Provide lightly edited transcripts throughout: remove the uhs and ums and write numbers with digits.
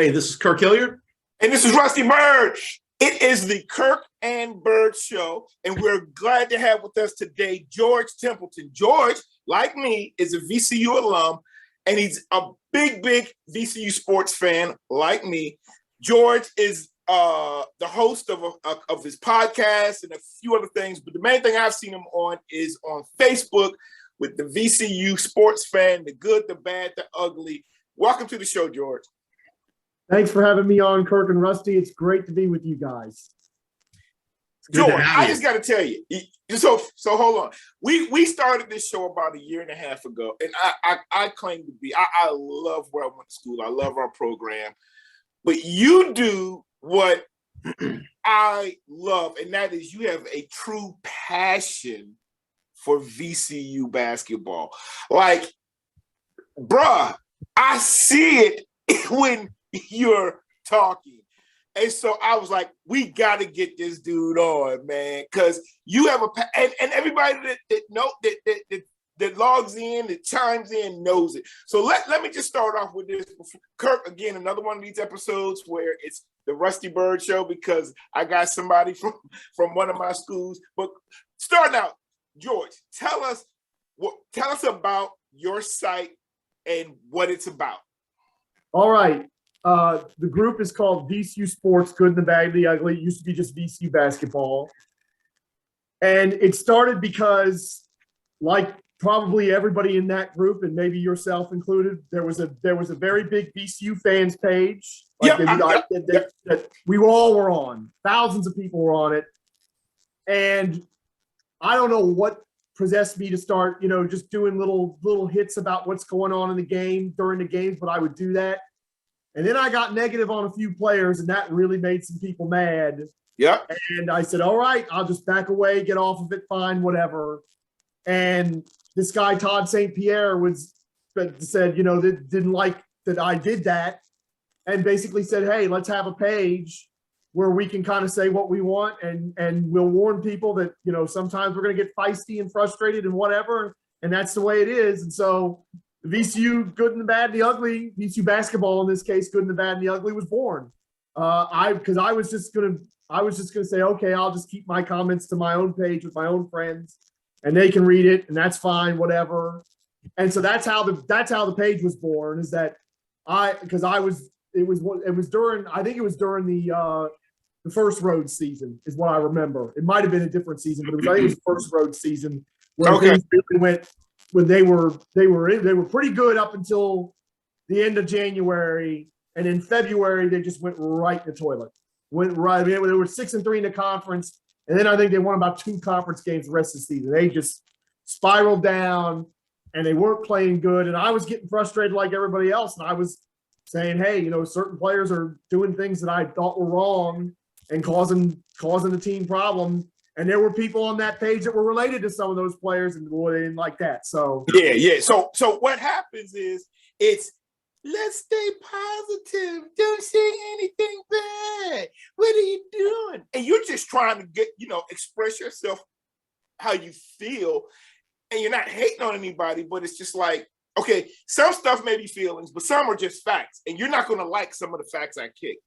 Hey, this is Kirk Hilliard. And this is Rusty Bird. It is the Kirk and Bird Show, and we're glad to have with us today George Templeton. George, like me, is a VCU alum, and he's a big VCU sports fan like me. George is the host of his podcast and a few other things, but the main thing I've seen him on is on Facebook with the VCU sports fan, the good, the bad, the ugly. Welcome to the show, George. Thanks for having me on, Kirk and Rusty. It's great to be with you guys. George, I just got to tell you. So hold on. We started this show about a year and a half ago, and I claim to be. I love where I went to school. I love our program, but you do what I love, and that is you have a true passion for VCU basketball. Like, bruh, I see it when you're talking. And so I was like, we got to get this dude on, man, because you have and everybody that logs in, that chimes in, knows it. So let me just start off with this. Kirk, again, another one of these episodes where it's the Rusty Bird Show because I got somebody from one of my schools. But starting out, George, tell us about your site and what it's about. All right. The group is called VCU Sports, Good, the Bad, the Ugly. It used to be just VCU basketball. And it started because, like probably everybody in that group, and maybe yourself included, there was a very big VCU fans page that we all were on. Thousands of people were on it. And I don't know what possessed me to start, just doing little hits about what's going on in the game during the games, but I would do that. And then I got negative on a few players, and that really made some people mad. Yeah. And I said, all right, I'll just back away, get off of it, fine, whatever. And this guy, Todd St. Pierre, said, that didn't like that I did that, and basically said, hey, let's have a page where we can kind of say what we want, and we'll warn people that, sometimes we're going to get feisty and frustrated and whatever, and that's the way it is. And so VCU Good and the Bad and the Ugly, VCU basketball in this case, Good and the Bad and the Ugly, was born. Because I was just gonna say, okay, I'll just keep my comments to my own page with my own friends, and they can read it, and that's fine, whatever. And so that's how the page was born. Is that it was during the first road season is what I remember. It might have been a different season, but I think it was the first road season where things really went. When they were pretty good up until the end of January, and in February they just went right in the toilet. Went right. They were 6-3 in the conference, and then I think they won about 2 conference games the rest of the season. They just spiraled down, and they weren't playing good. And I was getting frustrated like everybody else, and I was saying, hey, certain players are doing things that I thought were wrong and causing the team problem. And there were people on that page that were related to some of those players, and boy, they didn't like that. So yeah. So what happens is it's let's stay positive. Don't say anything bad. What are you doing? And you're just trying to get, express yourself how you feel, and you're not hating on anybody, but it's just like, okay, some stuff may be feelings, but some are just facts, and you're not going to like some of the facts I kick.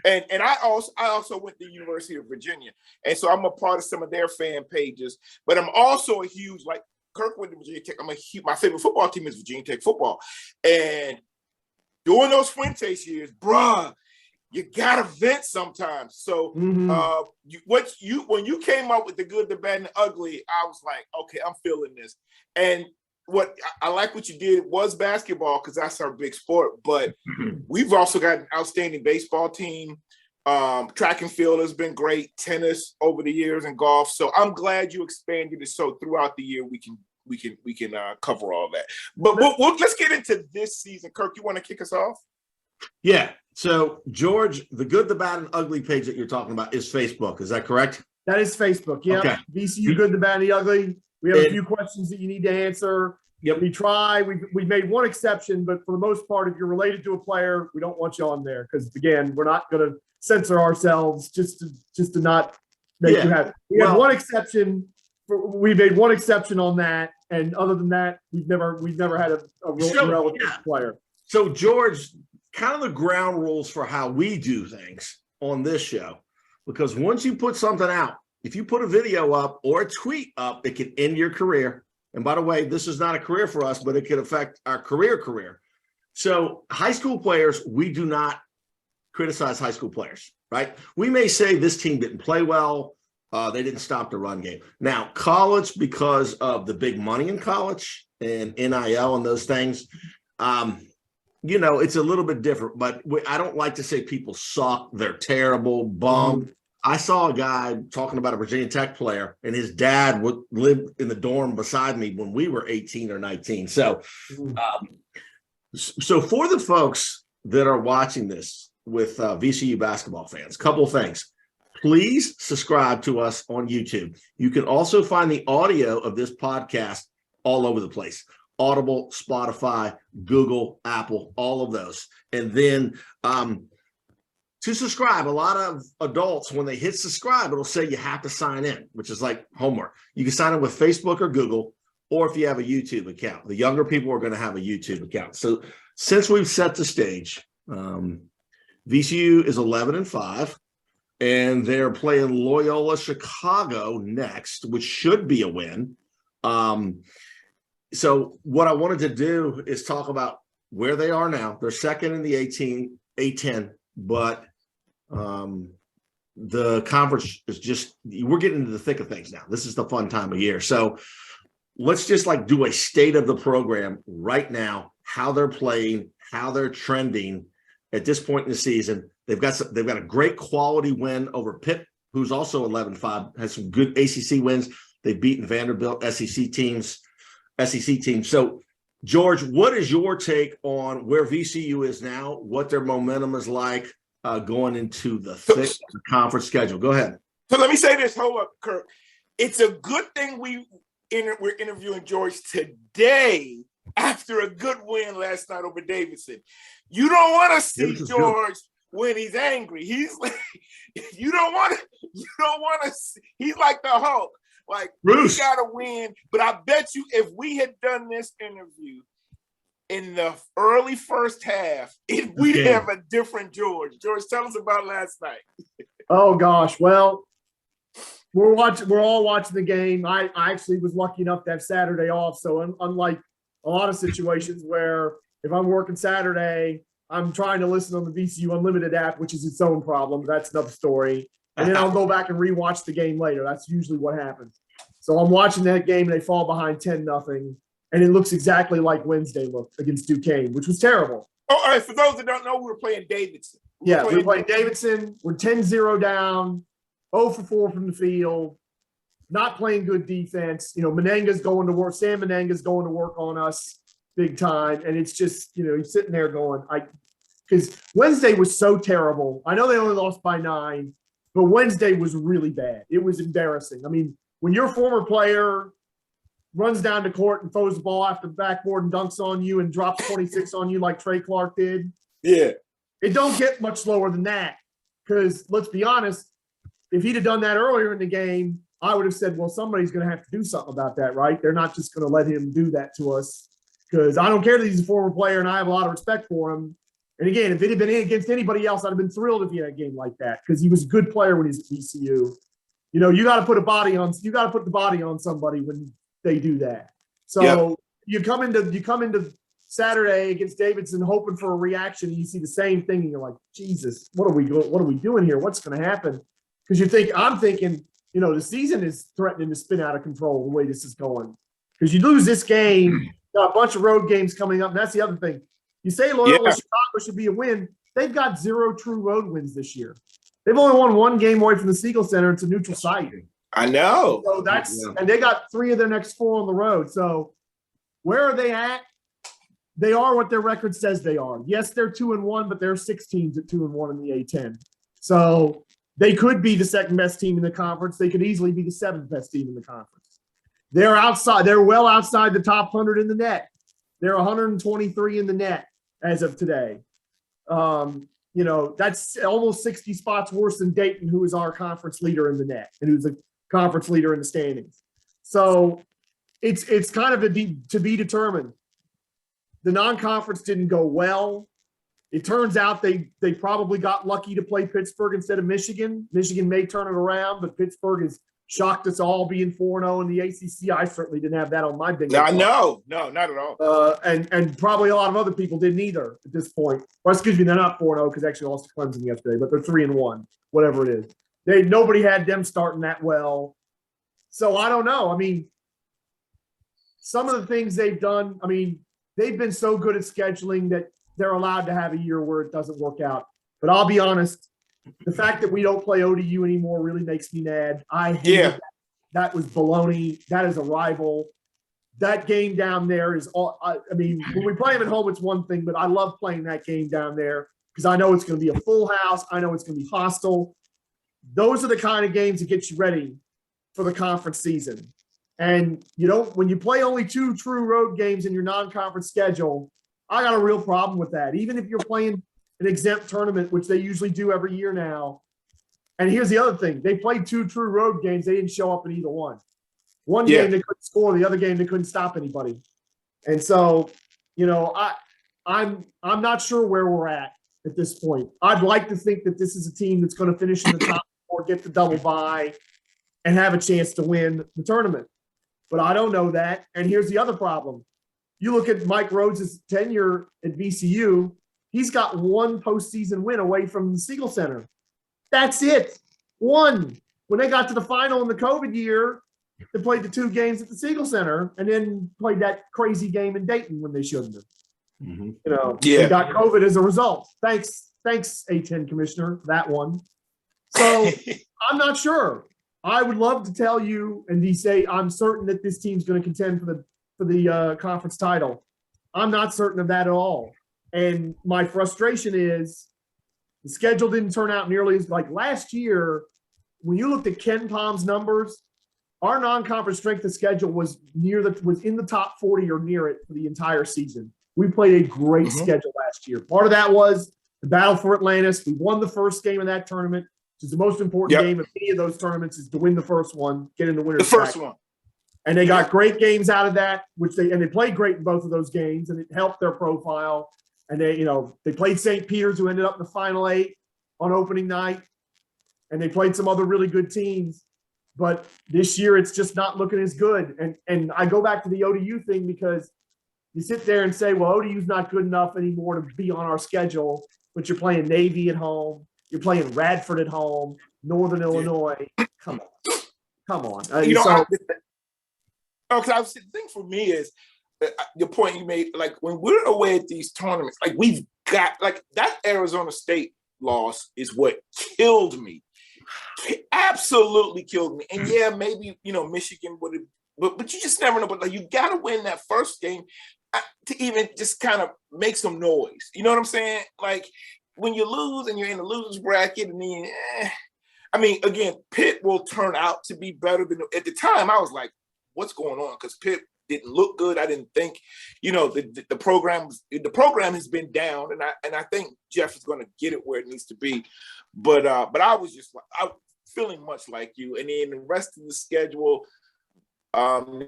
And I also went to the University of Virginia, and so I'm a part of some of their fan pages. But I'm also a huge, like Kirk went to Virginia Tech. My favorite football team is Virginia Tech football, and during those Fuentes years, bruh, you gotta vent sometimes. So when you came up with the Good, the Bad, and the Ugly, I was like, okay, I'm feeling this. And what I like what you did was basketball, because that's our big sport, but we've also got an outstanding baseball team. Track and field has been great, tennis over the years, and golf. So I'm glad you expanded it so throughout the year we can cover all that. But let's get into this season. Kirk, you want to kick us off? Yeah. So George, the Good, the Bad, and Ugly page that you're talking about is Facebook. Is that correct? That is Facebook. Yeah. Okay. VCU Good, the Bad, and the Ugly. We have a few questions that you need to answer. Yep. We've made one exception, but for the most part, if you're related to a player, we don't want you on there because, again, we're not going to censor ourselves just to not make you happy. We have one exception. We made one exception on that, and other than that, we've never had a real relative player. So George, kind of the ground rules for how we do things on this show. Because once you put something out, if you put a video up or a tweet up, it can end your career. And by the way, this is not a career for us, but it could affect our career. So high school players, we do not criticize high school players, right? We may say this team didn't play well. They didn't stop the run game. Now, college, because of the big money in college and NIL and those things, it's a little bit different. But I don't like to say people suck. They're terrible, bum. I saw a guy talking about a Virginia Tech player, and his dad would live in the dorm beside me when we were 18 or 19. So for the folks that are watching this with VCU basketball fans, couple of things. Please subscribe to us on YouTube. You can also find the audio of this podcast all over the place. Audible, Spotify, Google, Apple, all of those. And then to subscribe, a lot of adults, when they hit subscribe, it'll say you have to sign in, which is like homework. You can sign in with Facebook or Google, or if you have a YouTube account. The younger people are going to have a YouTube account. So since we've set the stage, VCU is 11-5. And they're playing Loyola Chicago next, which should be a win. So what I wanted to do is talk about where they are now. They're second in the A10, but the conference is just, we're getting into the thick of things now. This is the fun time of year. So let's just do a state of the program right now, how they're playing, how they're trending at this point in the season. They've got a great quality win over Pitt, who's also 11-5, has some good ACC wins. They've beaten Vanderbilt, SEC teams. So, George, what is your take on where VCU is now, what their momentum is like going into the thick of the conference schedule? Go ahead. So let me say this. Hold up, Kirk. It's a good thing we're interviewing George today after a good win last night over Davidson. You don't want to see George when he's angry. He's like, you don't want to see, he's like the Hulk. Like, Bruce, we got to win. But I bet you if we had done this interview in the early first half, we'd have a different George. George, tell us about last night. Oh, gosh. Well, we're all watching the game. I actually was lucky enough to have Saturday off. So unlike a lot of situations where if I'm working Saturday, I'm trying to listen on the VCU Unlimited app, which is its own problem. That's another story. And then I'll go back and rewatch the game later. That's usually what happens. So I'm watching that game, and they fall behind 10-0, and it looks exactly like Wednesday looked against Duquesne, which was terrible. Oh, all right. For those that don't know, we were playing Davidson. We're playing Davidson. We're 10-0 down, 0 for 4 from the field, not playing good defense. Menenga's going to work. Sam Menenga's going to work on us big time. And it's just, he's sitting there going, because Wednesday was so terrible. I know they only lost by 9, but Wednesday was really bad. It was embarrassing. I mean, when your former player runs down to court and throws the ball after the backboard and dunks on you and drops 26 on you like Trey Clark did, yeah, it don't get much slower than that. Because let's be honest, if he'd have done that earlier in the game, I would have said, well, somebody's going to have to do something about that, right? They're not just going to let him do that to us. Because I don't care that he's a former player and I have a lot of respect for him. And again, if it had been against anybody else, I'd have been thrilled if he had a game like that because he was a good player when he's at VCU. You got to put the body on somebody when they do that. So you come into Saturday against Davidson hoping for a reaction, and you see the same thing, and you're like, Jesus, what are we doing here? What's going to happen? Because I'm thinking, the season is threatening to spin out of control the way this is going. Because you lose this game. Got a bunch of road games coming up, and that's the other thing. You say Loyola Chicago should be a win. They've got 0 true road wins this year. They've only won 1 game away from the Siegel Center. It's a neutral site. I know. So and they got 3 of their next 4 on the road. So where are they at? They are what their record says they are. Yes, they're 2-1, but there are 6 teams at 2-1 in the A10. So they could be the second best team in the conference. They could easily be the 7th best team in the conference. They're outside. They're well outside the top 100 in the net. They're 123 in the net as of today. That's almost 60 spots worse than Dayton, who is our conference leader in the net and who's a conference leader in the standings. So it's kind of to be determined. The non-conference didn't go well. It turns out they probably got lucky to play Pittsburgh instead of Michigan. Michigan may turn it around, but Pittsburgh has shocked us all being 4-0 in the ACC. I certainly didn't have that on my bingo card. No, not at all. And probably a lot of other people didn't either at this point. Or excuse me, they're not 4-0 because they actually lost to Clemson yesterday, but they're 3-1, whatever it is. Nobody had them starting that well. So I don't know. I mean, some of the things they've done, I mean, they've been so good at scheduling that they're allowed to have a year where it doesn't work out. But I'll be honest, the fact that we don't play ODU anymore really makes me mad. I hate that. That was baloney. That is a rival. That game down there is all. I mean, when we play them at home, it's one thing, but I love playing that game down there because I know it's going to be a full house. I know it's going to be hostile. Those are the kind of games that get you ready for the conference season. And when you play only 2 true road games in your non-conference schedule, I got a real problem with that. Even if you're playing an exempt tournament, which they usually do every year now. And here's the other thing. They played 2 true road games. They didn't show up in either one. One game they couldn't score. The other game they couldn't stop anybody. And so, I'm not sure where we're at this point. I'd like to think that this is a team that's going to finish in the top 4, get the double bye, and have a chance to win the tournament. But I don't know that. And here's the other problem. You look at Mike Rhodes' tenure at VCU, he's got 1 postseason win away from the Siegel Center. That's it. 1. When they got to the final in the COVID year, they played the 2 games at the Siegel Center and then played that crazy game in Dayton when they shouldn't have. Mm-hmm. They got COVID as a result. Thanks, A10 Commissioner, that one. So I'm not sure. I would love to tell you and say I'm certain that this team's going to contend for the conference title. I'm not certain of that at all. And my frustration is the schedule didn't turn out nearly as like last year. When you looked at Ken Palm's numbers, our non-conference strength of schedule was in the top 40 or near it for the entire season. We played a great schedule last year. Part of that was the battle for Atlantis. We won the first game of that tournament, which is the most important game of any of those tournaments, is to win the first one, get in the winner's bracket. The first one. And they got great games out of that, they played great in both of those games, and it helped their profile. And they played St. Peter's, who ended up in the Final 8 on opening night, and they played some other really good teams. But this year, it's just not looking as good. And I go back to the ODU thing because you sit there and say, well, ODU's not good enough anymore to be on our schedule, but you're playing Navy at home, you're playing Radford at home, Northern Illinois. Come on. Because the thing for me is the point you made, like when we're away at these tournaments, like we've got like that Arizona State loss is what killed me. It absolutely killed me. And yeah, maybe Michigan would have, but you just never know. But like you got to win that first game to even just kind of make some noise. You know what I'm saying? Like when you lose and you're in the losers bracket, and then again, Pitt will turn out to be better than at the time. I was like, what's going on? Because Pitt didn't look good. I didn't think, the program has been down, and I think Jeff is going to get it where it needs to be. But I was just I'm feeling much like you, and then the rest of the schedule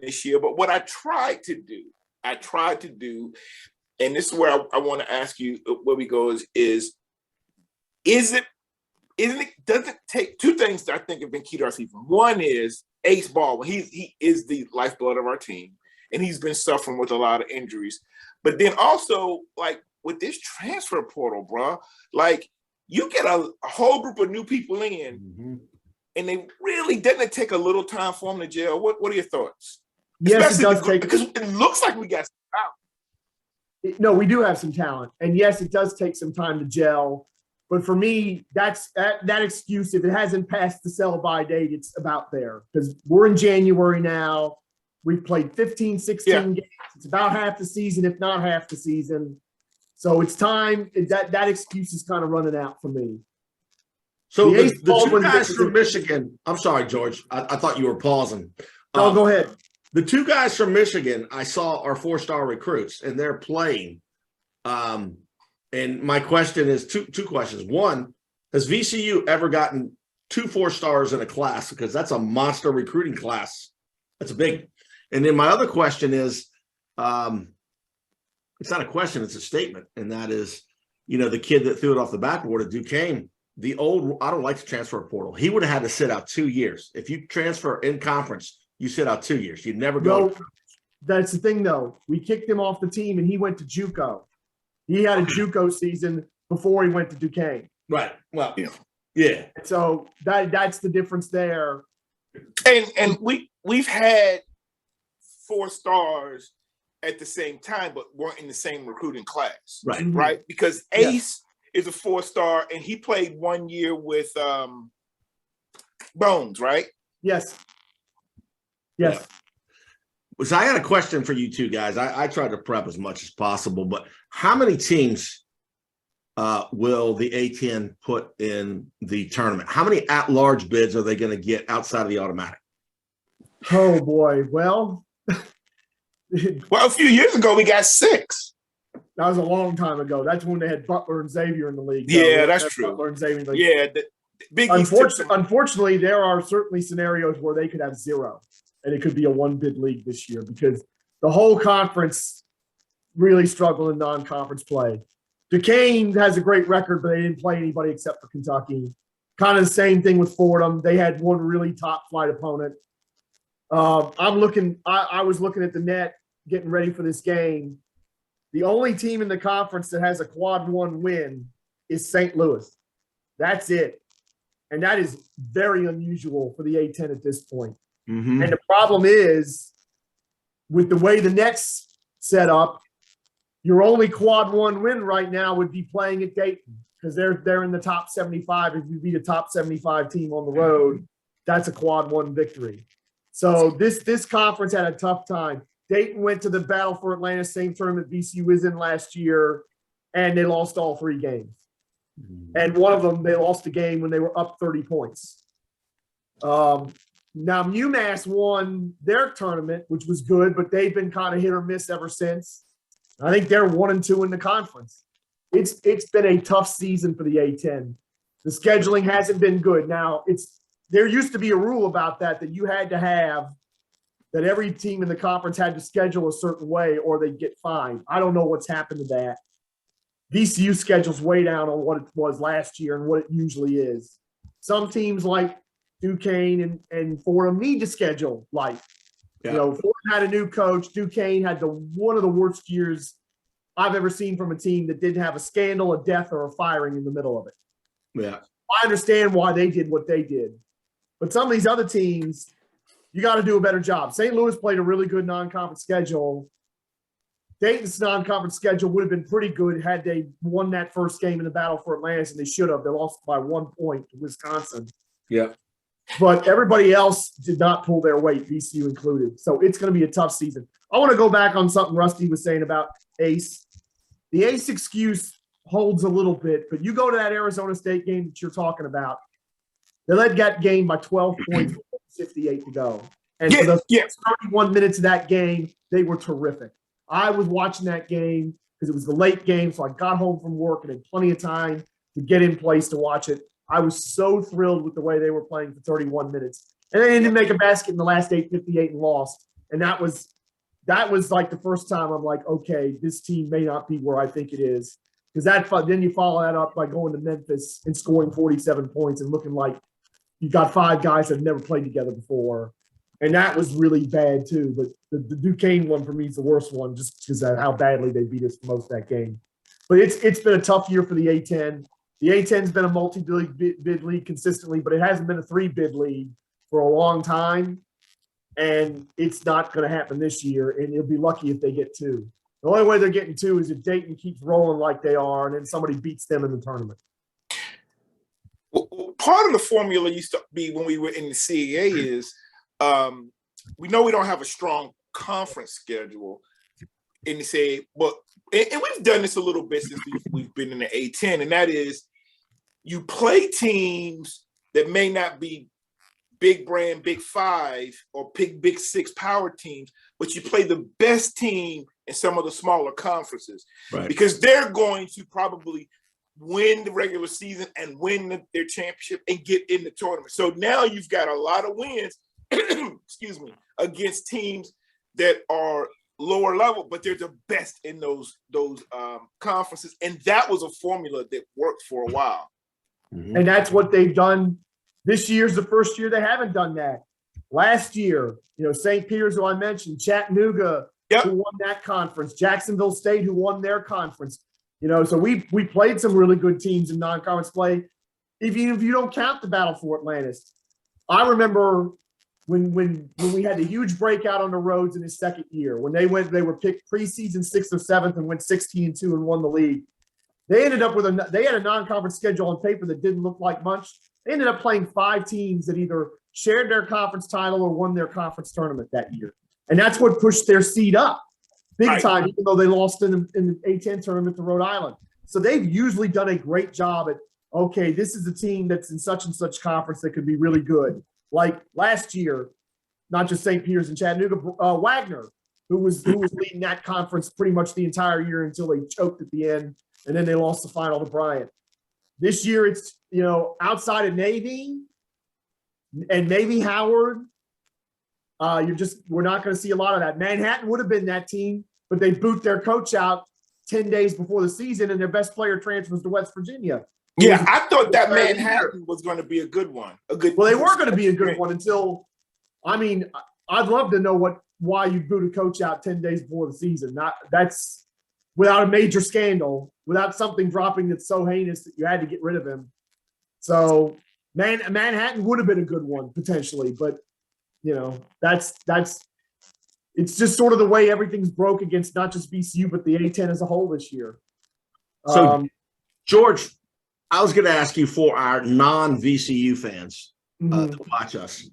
this year. But what I tried to do, and this is where I want to ask you where we go doesn't it take 2 things that I think have been key to our season. One is Ace Baldwin. He is the lifeblood of our team, and he's been suffering with a lot of injuries. But then also, like with this transfer portal, bro, like you get a whole group of new people in, and they really doesn't take a little time for them to gel. What are your thoughts? Yes, it does take, because it looks like we got some talent. No, we do have some talent, and yes, it does take some time to gel. But for me, that excuse, if it hasn't passed the sell-by date, it's about there. Because we're in January now. We've played 15, 16 games. It's about half the season, if not half the season. So it's time. That excuse is kind of running out for me. So the 2 guys from Michigan, I'm sorry, George. I thought you were pausing. No, go ahead. The 2 guys from Michigan I saw are 4-star recruits, and they're playing. And my question is two questions. One, has VCU ever gotten 2 4-stars in a class? Because that's a monster recruiting class. That's big. And then my other question is, it's not a question, it's a statement. And that is, the kid that threw it off the backboard at Duquesne, I don't like the transfer portal. He would have had to sit out 2 years. If you transfer in conference, you sit out 2 years. You'd never go. No, that's the thing, though. We kicked him off the team, and he went to JUCO. He had a JUCO season before he went to Duquesne. Right. Well, yeah. So that's the difference there. And we've had 4 stars at the same time, but weren't in the same recruiting class. Right. Right. Because Ace is a 4-star, and he played 1 year with Bones, right? Yes. Yeah. So I got a question for you two guys. I tried to prep as much as possible, but how many teams will the A10 put in the tournament? How many at-large bids are they going to get outside of the automatic? Oh, boy. Well, a few years ago, we got 6. That was a long time ago. That's when they had Butler and Xavier in the league. Yeah, that's true. Butler and Xavier in the league. Yeah. The Big Unfortunately, there are certainly scenarios where they could have 0, and it could be a 1-bid league this year because the whole conference really struggled in non-conference play. Duquesne has a great record, but they didn't play anybody except for Kentucky. Kind of the same thing with Fordham. They had one really top-flight opponent. I was looking at the net, getting ready for this game. The only team in the conference that has a quad 1 win is St. Louis. That's it. And that is very unusual for the A10 at this point. Mm-hmm. And the problem is, with the way the net's set up, your only quad 1 win right now would be playing at Dayton because they're in the top 75. If you beat a top 75 team on the road, that's a quad 1 victory. So this conference had a tough time. Dayton went to the Battle for Atlanta, same tournament VCU was in last year, and they lost all 3 games. And one of them, they lost a game when they were up 30 points. Now, UMass won their tournament, which was good, but they've been kind of hit or miss ever since. I think they're 1-2 in the conference. It's been a tough season for the A10. The scheduling hasn't been good. Now, there used to be a rule about that you had to have that every team in the conference had to schedule a certain way or they'd get fined. I don't know what's happened to that. VCU schedule's way down on what it was last year and what it usually is. Some teams like Duquesne and Fordham need to schedule light. Yeah. Fordham had a new coach. Duquesne had one of the worst years I've ever seen from a team that didn't have a scandal, a death, or a firing in the middle of it. Yeah. I understand why they did what they did. But some of these other teams, you got to do a better job. St. Louis played a really good non-conference schedule. Dayton's non-conference schedule would have been pretty good had they won that first game in the Battle for Atlanta, and they should have. They lost by 1 point to Wisconsin. Yeah. But everybody else did not pull their weight, VCU included. So it's going to be a tough season. I want to go back on something Rusty was saying about Ace. The Ace excuse holds a little bit, but you go to that Arizona State game that you're talking about, they led that game by 12 points with 58 to go. And for the 31 minutes of that game, they were terrific. I was watching that game because it was the late game, so I got home from work and had plenty of time to get in place to watch it. I was so thrilled with the way they were playing for 31 minutes. And they didn't make a basket in the last 8:58 and lost. And that was like the first time I'm like, okay, this team may not be where I think it is. Because then you follow that up by going to Memphis and scoring 47 points and looking like you got 5 guys that have never played together before. And that was really bad too. But the Duquesne one for me is the worst one just because of how badly they beat us for most of that game. But it's been a tough year for the A10. The A10's been a multi-bid league consistently, but it hasn't been a 3-bid league for a long time. And it's not going to happen this year. And you'll be lucky if they get 2. The only way they're getting 2 is if Dayton keeps rolling like they are and then somebody beats them in the tournament. Well, part of the formula used to be when we were in the CAA is we know we don't have a strong conference schedule in the CAA, and we've done this a little bit since we've been in the A10, and that is you play teams that may not be big brand, big 5 or big 6 power teams, but you play the best team in some of the smaller conferences, right? Because they're going to probably win the regular season and win their championship and get in the tournament. So now you've got a lot of wins, excuse me, against teams that are lower level, but they're the best in those conferences, and that was a formula that worked for a while. And that's what they've done. This year's the first year they haven't done that. Last year, St. Peter's, who I mentioned, Chattanooga, who won that conference, Jacksonville State, who won their conference. So we played some really good teams in non-conference play, even if you don't count the Battle for Atlantis. I remember when we had a huge breakout on the roads in his second year, when they were picked preseason 6th or 7th and went 16-2 and won the league. They ended up they had a non-conference schedule on paper that didn't look like much. They ended up playing 5 teams that either shared their conference title or won their conference tournament that year. And that's what pushed their seed up big time, even though they lost in the A-10 tournament to Rhode Island. So they've usually done a great job at, okay, this is a team that's in such and such conference that could be really good. Like last year, not just St. Peter's and Chattanooga, Wagner, who was leading that conference pretty much the entire year until they choked at the end, and then they lost the final to Bryant. This year, it's, outside of Navy and Navy Howard, we're not going to see a lot of that. Manhattan would have been that team, but they boot their coach out 10 days before the season, and their best player transfers to West Virginia. Yeah, I thought that Manhattan was going to be a good one. Well, they were going to be a good one until, I'd love to know why you boot a coach out 10 days before the season. That's without a major scandal, without something dropping that's so heinous that you had to get rid of him. So Manhattan would have been a good one potentially, but it's just sort of the way everything's broke against not just VCU, but the A-10 as a whole this year. So, George, I was going to ask you, for our non-VCU fans to watch us,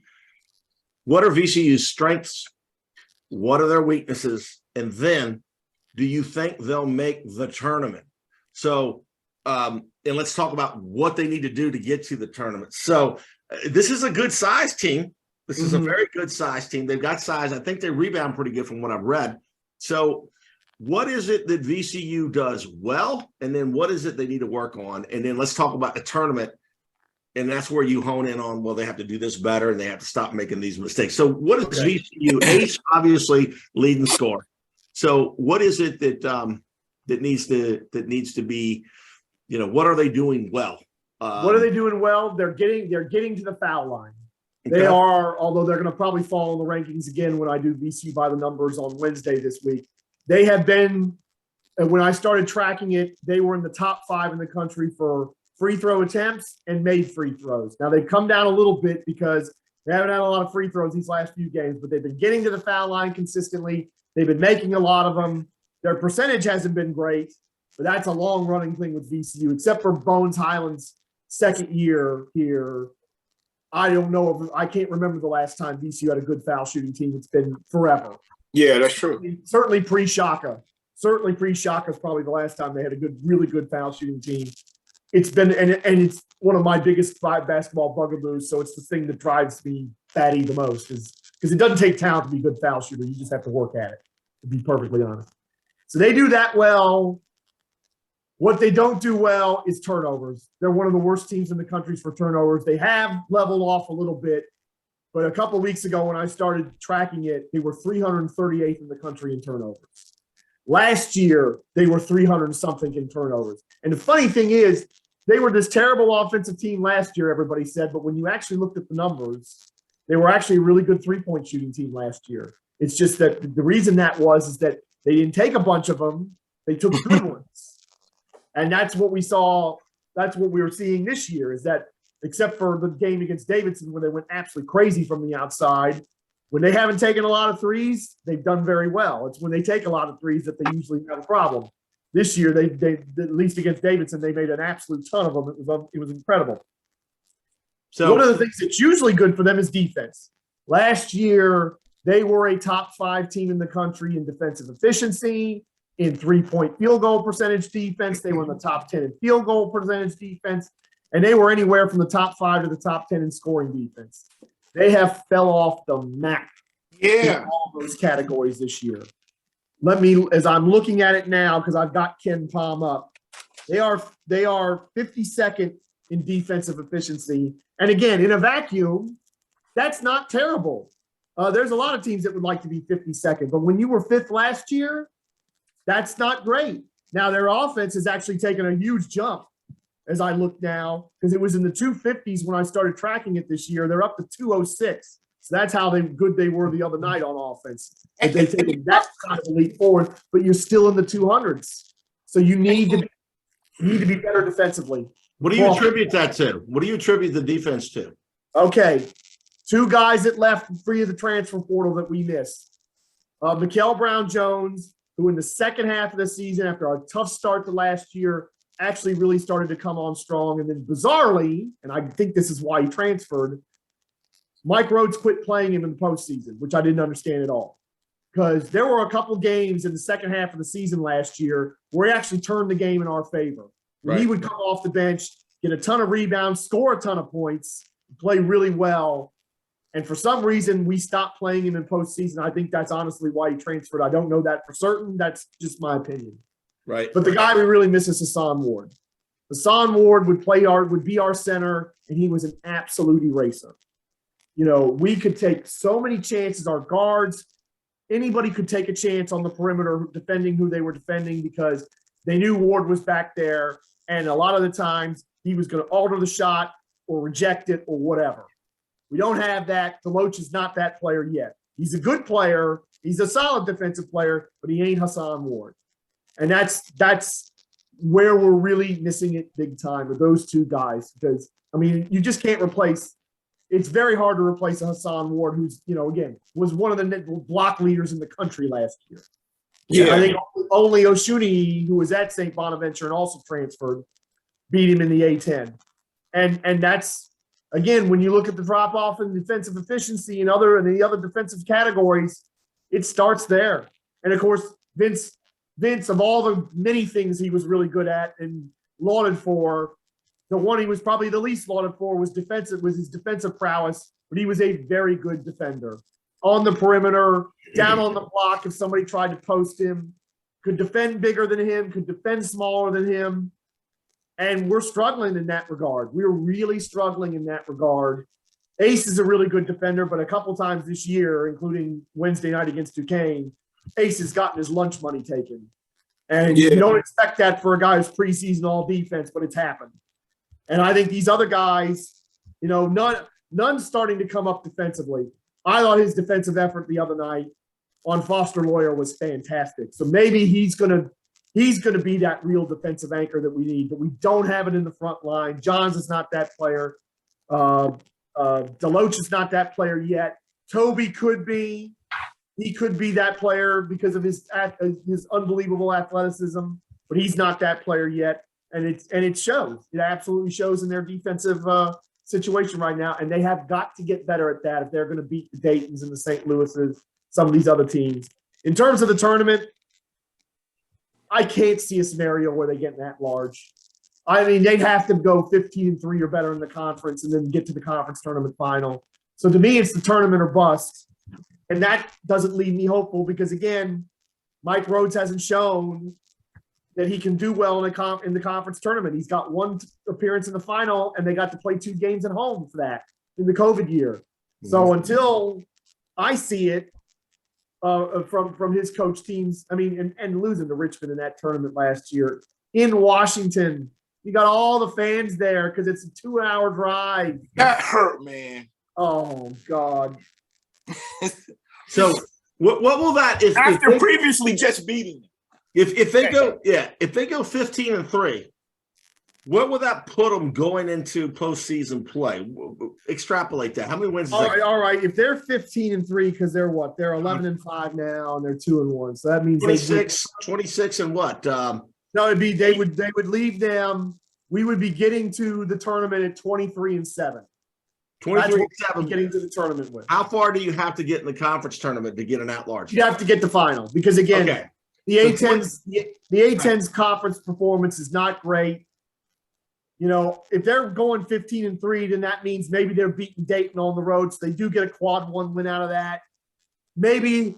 what are VCU's strengths? What are their weaknesses? And then, do you think they'll make the tournament? So, and let's talk about what they need to do to get to the tournament. So, this is a good size team. This is a very good size team. They've got size. I think they rebound pretty good from what I've read. So, what is it that VCU does well? And then what is it they need to work on? And then let's talk about the tournament. And that's where you hone in on, well, they have to do this better and they have to stop making these mistakes. So what is VCU? Ace, obviously, leading score. So what is it that needs to be, what are they doing well? What are they doing well? They're getting to the foul line. They are, although they're going to probably fall in the rankings again when I do VCU by the numbers on Wednesday this week. They have been, when I started tracking it, they were in the top 5 in the country for free throw attempts and made free throws. Now they've come down a little bit because they haven't had a lot of free throws these last few games, but they've been getting to the foul line consistently. They've been making a lot of them. Their percentage hasn't been great, but that's a long running thing with VCU, except for Bones Highland's second year here. I don't know. I can't remember the last time VCU had a good foul shooting team. It's been forever. Yeah, that's true. Certainly pre-Shaka. Certainly pre-Shaka is probably the last time they had a really good foul shooting team. It's been, and it's one of my biggest basketball bugaboos. So it's the thing that drives me batty the most, is because it doesn't take talent to be a good foul shooter. You just have to work at it, to be perfectly honest. So they do that well. What they don't do well is turnovers. They're one of the worst teams in the country for turnovers. They have leveled off a little bit, but a couple of weeks ago when I started tracking it, they were 338th in the country in turnovers. Last year, they were 300 something in turnovers. And the funny thing is, they were this terrible offensive team last year, everybody said, but when you actually looked at the numbers, they were actually a really good three-point shooting team last year. It's just that the reason that is that they didn't take a bunch of them. They took good ones. And that's what we saw. That's what we were seeing this year, is that except for the game against Davidson where they went absolutely crazy from the outside, when they haven't taken a lot of threes, they've done very well. It's when they take a lot of threes that they usually have a problem. This year, they at least against Davidson, they made an absolute ton of them. It was incredible. So one of the things that's usually good for them is defense. Last year, they were a top 5 team in the country in defensive efficiency, in three-point field goal percentage defense. They were in the top 10 in field goal percentage defense, and they were anywhere from the top 5 to the top 10 in scoring defense. They have fell off the map in all those categories this year. As I'm looking at it now, because I've got Ken Palm up, they are 52nd in defensive efficiency. And again, in a vacuum, that's not terrible. There's a lot of teams that would like to be 52nd, but when you were 5th last year, that's not great. Now, their offense has actually taken a huge jump as I look now, because it was in the 250s when I started tracking it this year. They're up to 206. So that's how good they were the other night on offense. But they've taken that kind of leap forward, but you're still in the 200s. So you need to be better defensively. What do you attribute that to? What do you attribute the defense to? Okay, 2 guys that left free of the transfer portal that we missed. Mikael Brown-Jones, who in the second half of the season, after a tough start to last year, actually really started to come on strong. And then bizarrely, and I think this is why he transferred, Mike Rhodes quit playing him in the postseason, which I didn't understand at all. Because there were a couple games in the second half of the season last year where he actually turned the game in our favor. Right. He would come off the bench, get a ton of rebounds, score a ton of points, play really well. And for some reason, we stopped playing him in postseason. I think that's honestly why he transferred. I don't know that for certain. That's just my opinion. Right. But the guy we really miss is Hassan Ward. Hassan Ward would be our center, and he was an absolute eraser. You know, we could take so many chances. Our guards, anybody could take a chance on the perimeter defending who they were defending because they knew Ward was back there. And a lot of the times he was going to alter the shot or reject it or whatever. We don't have that. Deloach is not that player yet. He's a good player. He's a solid defensive player, but he ain't Hassan Ward. And that's where we're really missing it big time with those 2 guys. Because, I mean, you just can't replace – it's very hard to replace a Hassan Ward who's, you know, again, was one of the block leaders in the country last year. Yeah, I think only Oshuni, who was at St. Bonaventure and also transferred, beat him in the A-10. And that's, again, when you look at the drop-off in defensive efficiency and the other defensive categories, it starts there. And, of course, Vince, of all the many things he was really good at and lauded for, the one he was probably the least lauded for was his defensive prowess, but he was a very good defender. On the perimeter, down on the block if somebody tried to post him, could defend bigger than him, could defend smaller than him. And we're struggling in that regard. We're really struggling in that regard. Ace is a really good defender, but a couple times this year, including Wednesday night against Duquesne, Ace has gotten his lunch money taken. And you don't expect that for a guy who's preseason all defense, but it's happened. And I think these other guys, you know, none starting to come up defensively. I thought his defensive effort the other night on Foster Loyer was fantastic. So maybe he's gonna be that real defensive anchor that we need, but we don't have it in the front line. Johns is not that player. Deloach is not that player yet. Toby could be. He could be that player because of his unbelievable athleticism, but he's not that player yet. And it shows. It absolutely shows in their defensive situation right now, and they have got to get better at that if they're going to beat the Daytons and the St. Louis's, some of these other teams. In terms of the tournament, I can't see a scenario where they get that large. I mean, they'd have to go 15-3 or better in the conference and then get to the conference tournament final. So to me, it's the tournament or bust, and that doesn't leave me hopeful because, again, Mike Rhodes hasn't shown that he can do well in the conference tournament. He's got 1 appearance in the final, and they got to play 2 games at home for that in the COVID year. So until I see it from his coach teams, I mean, and losing to Richmond in that tournament last year in Washington, you got all the fans there because it's a 2-hour drive. That hurt, man. Oh God. So what will that after previously just beating them? If they go 15-3, what will that put them going into postseason play? Extrapolate that. How many wins? All right. If they're 15-3, because they're what? They're 11-5 now, and they're 2-1. So that means 26 and what? No, it'd be they would leave them. We would be getting to the tournament at 23-7. 23-7. Getting to the tournament with. How far do you have to get in the conference tournament to get an at-large? You have to get the final because again, the A-10's conference performance is not great. You know, if they're going 15-3, then that means maybe they're beating Dayton on the road, so they do get a quad 1 win out of that. Maybe,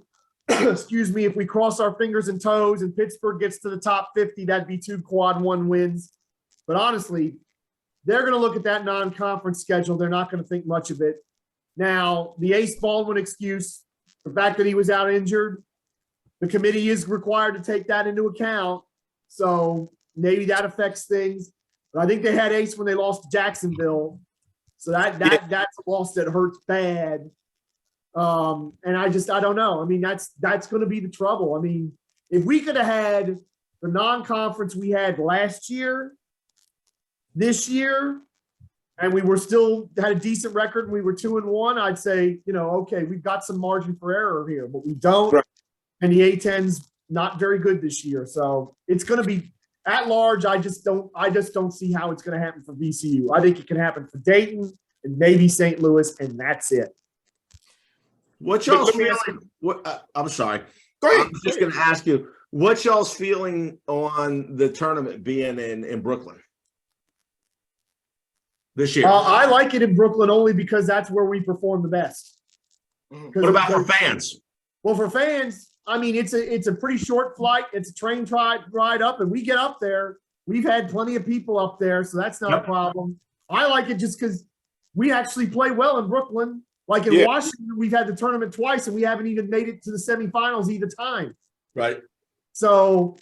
excuse me, if we cross our fingers and toes and Pittsburgh gets to the top 50, that'd be 2 quad 1 wins. But honestly, they're going to look at that non-conference schedule. They're not going to think much of it. Now, the Ace Baldwin excuse, the fact that he was out injured, the committee is required to take that into account. So maybe that affects things. But I think they had Ace when they lost to Jacksonville. So that's a loss that hurts bad. And I don't know. I mean, that's going to be the trouble. I mean, if we could have had the non-conference we had last year, this year, and we were still had a decent record and we were 2-1, I'd say, okay, we've got some margin for error here, but we don't. Right. And the A-10's not very good this year. So it's going to be at large. I just don't see how it's going to happen for VCU. I think it can happen for Dayton and maybe St. Louis, and that's it. What's y'all's feeling? I'm sorry. Go ahead. I'm just going to ask you, what's y'all's feeling on the tournament being in Brooklyn this year? I like it in Brooklyn only because that's where we perform the best. What about for fans? Well, for fans, I mean, it's a pretty short flight. It's a train ride up, and we get up there. We've had plenty of people up there, so that's not a problem. I like it just because we actually play well in Brooklyn. Like in Washington, we've had the tournament twice, and we haven't even made it to the semifinals either time. Right. So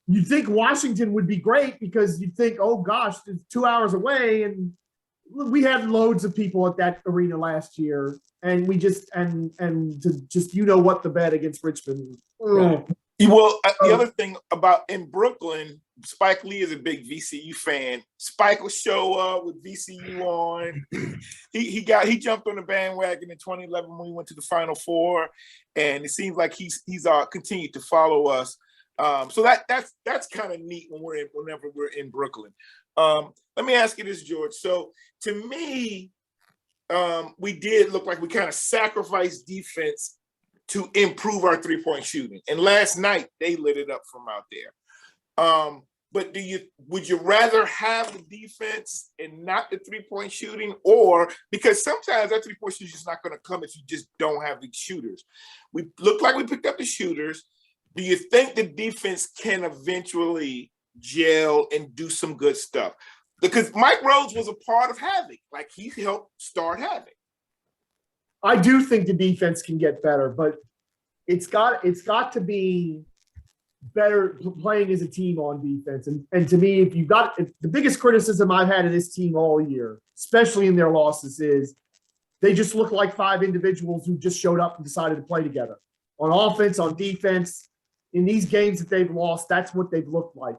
you'd think Washington would be great because you'd think, oh, gosh, it's 2 hours away. And we had loads of people at that arena last year. And we just and to just what the bet against Richmond. Right. Well, the other thing about in Brooklyn, Spike Lee is a big VCU fan. Spike will show up with VCU on. He jumped on the bandwagon in 2011 when we went to the Final Four, and it seems like he's continued to follow us. So that's kind of neat whenever we're in Brooklyn. Let me ask you this, George. So to me, we did look like we kind of sacrificed defense to improve our three-point shooting. And last night they lit it up from out there. But would you rather have the defense and not the three-point shooting? Or because sometimes that three-point shooting is just not going to come if you just don't have the shooters. We look like we picked up the shooters. Do you think the defense can eventually gel and do some good stuff? Because Mike Rhodes was a part of Havoc. Like, he helped start Havoc. I do think the defense can get better, but it's got to be better playing as a team on defense. And to me, the biggest criticism I've had of this team all year, especially in their losses, is they just look like five individuals who just showed up and decided to play together. On offense, on defense, in these games that they've lost, that's what they've looked like.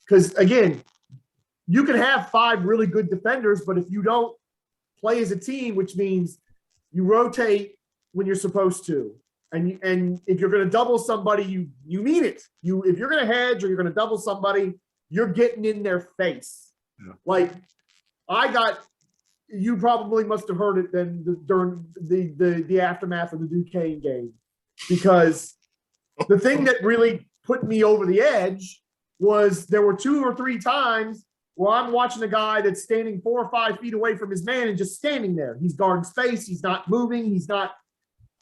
Because, again, you can have five really good defenders, but if you don't play as a team, which means you rotate when you're supposed to. And if you're going to double somebody, you mean it. If you're going to hedge or you're going to double somebody, you're getting in their face. Yeah. Like, you probably must have heard it then during the aftermath of the Duquesne game. Because the thing that really put me over the edge was there were 2 or 3 times where I'm watching a guy that's standing 4 or 5 feet away from his man and just standing there. He's guarding space. He's not moving. He's not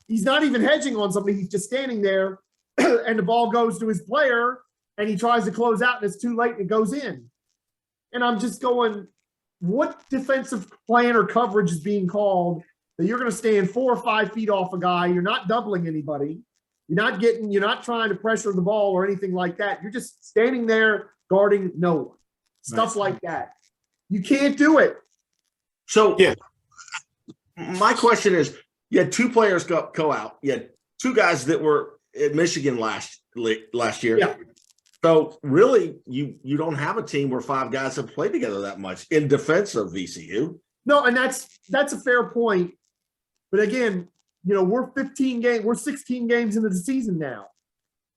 even hedging on somebody. He's just standing there, and the ball goes to his player, and he tries to close out, and it's too late, and it goes in. And I'm just going, what defensive plan or coverage is being called that you're going to stand 4 or 5 feet off a guy? You're not doubling anybody. You're not trying to pressure the ball or anything like that. You're just standing there guarding no one. Stuff like that. You can't do it. So my question is, you had 2 players go out. You had 2 guys that were at Michigan last year. Yeah. So really, you don't have a team where 5 guys have played together that much in defense of VCU. No, and that's a fair point. But again, we're 16 games into the season now.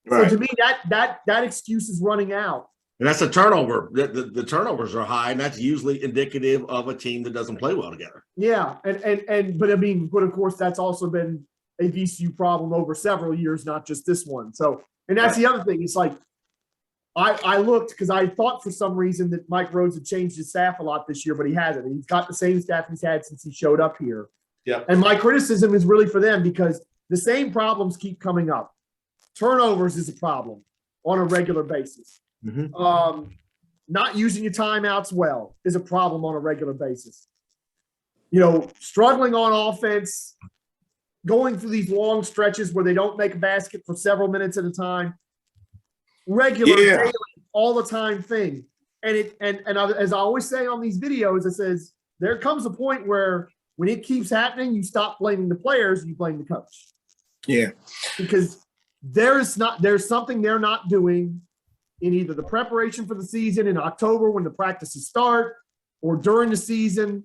Right. So to me, that excuse is running out. And that's a turnover. The turnovers are high, and that's usually indicative of a team that doesn't play well together. Yeah, but of course that's also been a VCU problem over several years, not just this one. So, and that's the other thing. It's like I looked because I thought for some reason that Mike Rhodes had changed his staff a lot this year, but he hasn't. He's got the same staff he's had since he showed up here. Yeah. And my criticism is really for them because the same problems keep coming up. Turnovers is a problem on a regular basis. Mm-hmm. Not using your timeouts well is a problem on a regular basis. struggling on offense, going through these long stretches where they don't make a basket for several minutes at a time, regular, daily, all the time thing. And as I always say on these videos, it says there comes a point where when it keeps happening, you stop blaming the players, you blame the coach. Yeah. Because there's something they're not doing in either the preparation for the season in October when the practices start or during the season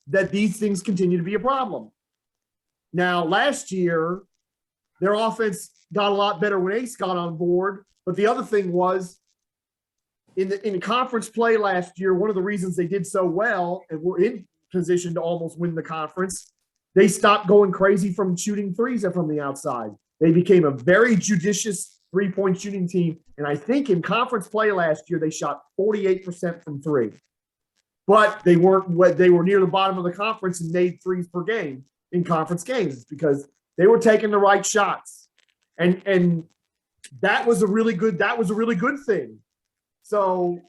that these things continue to be a problem. Now, last year, their offense got a lot better when Ace got on board. But the other thing was in conference play last year, one of the reasons they did so well and were in position to almost win the conference, they stopped going crazy from shooting threes from the outside. They became a very judicious three-point shooting team. And I think in conference play last year, they shot 48% from three. But they were near the bottom of the conference and made threes per game in conference games because they were taking the right shots. And that was a really good thing. So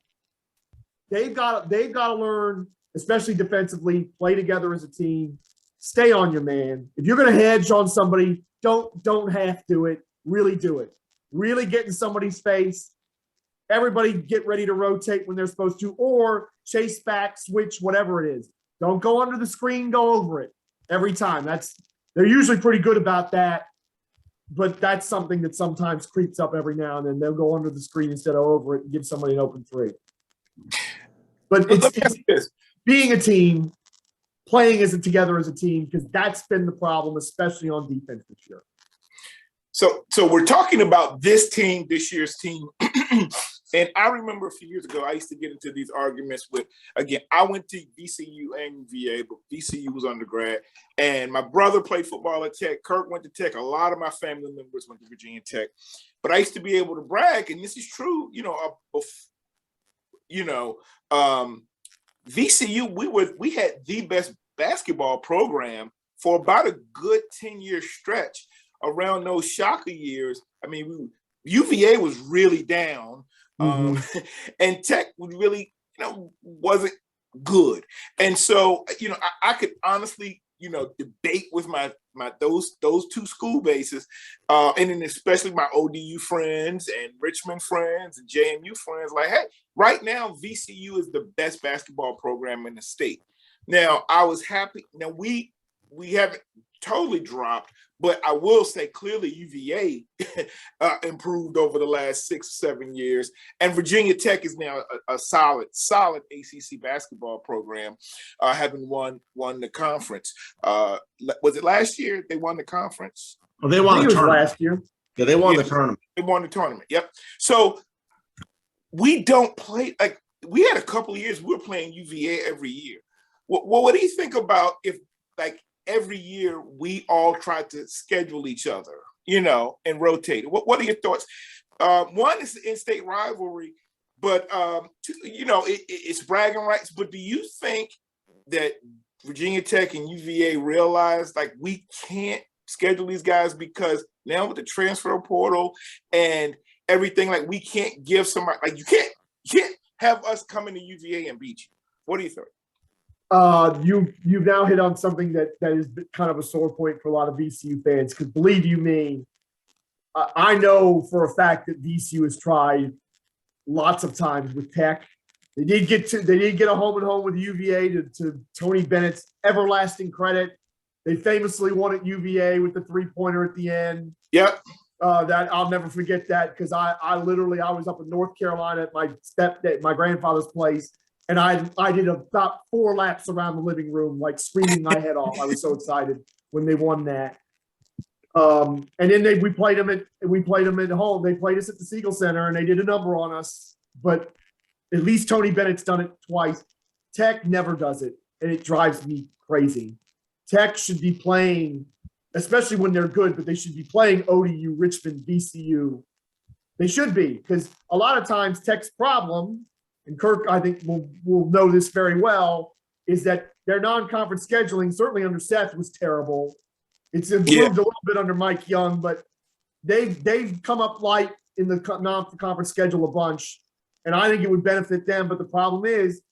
they've got to learn, especially defensively, play together as a team, stay on your man. If you're going to hedge on somebody, don't half do it. Really do it. Really get in somebody's face. Everybody get ready to rotate when they're supposed to, or chase back, switch, whatever it is. Don't go under the screen, go over it every time. They're usually pretty good about that, but that's something that sometimes creeps up every now and then. They'll go under the screen instead of over it and give somebody an open three. But it's being a team, playing together as a team, because that's been the problem, especially on defense this year. So we're talking about this year's team. And I remember a few years ago, I used to get into these arguments with, again, I went to VCU and UVA, but VCU was undergrad. And my brother played football at Tech. Kirk went to Tech. A lot of my family members went to Virginia Tech. But I used to be able to brag, and this is true, VCU, we had the best basketball program for about a good 10-year stretch around those shocker years. I mean, UVA was really down. And Tech was really, wasn't good. And so, I could honestly, debate with my those two school bases, and then especially my ODU friends and Richmond friends and JMU friends. Like, hey, right now VCU is the best basketball program in the state. Now, I was happy. Now we haven't totally dropped, but I will say clearly UVA improved over the last 6-7 years, and Virginia Tech is now a solid ACC basketball program, having won the conference. Was it last year they won the conference? Well, they won the tournament last year. Yeah, they won the tournament. They won the tournament. Yep. So we don't play like we had a couple of years we were playing UVA every year. What do you think about if like every year we all try to schedule each other, and rotate? What are your thoughts? One is the in-state rivalry, but it's bragging rights. But do you think that Virginia Tech and UVA realize like we can't schedule these guys because now with the transfer portal and everything, like we can't give somebody like you can't have us come into UVA and beat you? What do you think? You've now hit on something that is kind of a sore point for a lot of VCU fans, because believe you me, I know for a fact that VCU has tried lots of times with Tech. They did get a home and home with UVA to Tony Bennett's everlasting credit. They famously won at UVA with the 3-pointer at the end. Yep. That I'll never forget that, because I was up in North Carolina at my grandfather's place. And I did about 4 laps around the living room, like screaming my head off. I was so excited when they won that. And then we played them at home. They played us at the Siegel Center, and they did a number on us. But at least Tony Bennett's done it twice. Tech never does it, and it drives me crazy. Tech should be playing, especially when they're good, but they should be playing ODU, Richmond, VCU. They should be, because a lot of times Tech's problem, and Kirk, I think, will know this very well, is that their non-conference scheduling, certainly under Seth, was terrible. It's improved a little bit under Mike Young, but they've come up light in the non-conference schedule a bunch, and I think it would benefit them. But the problem is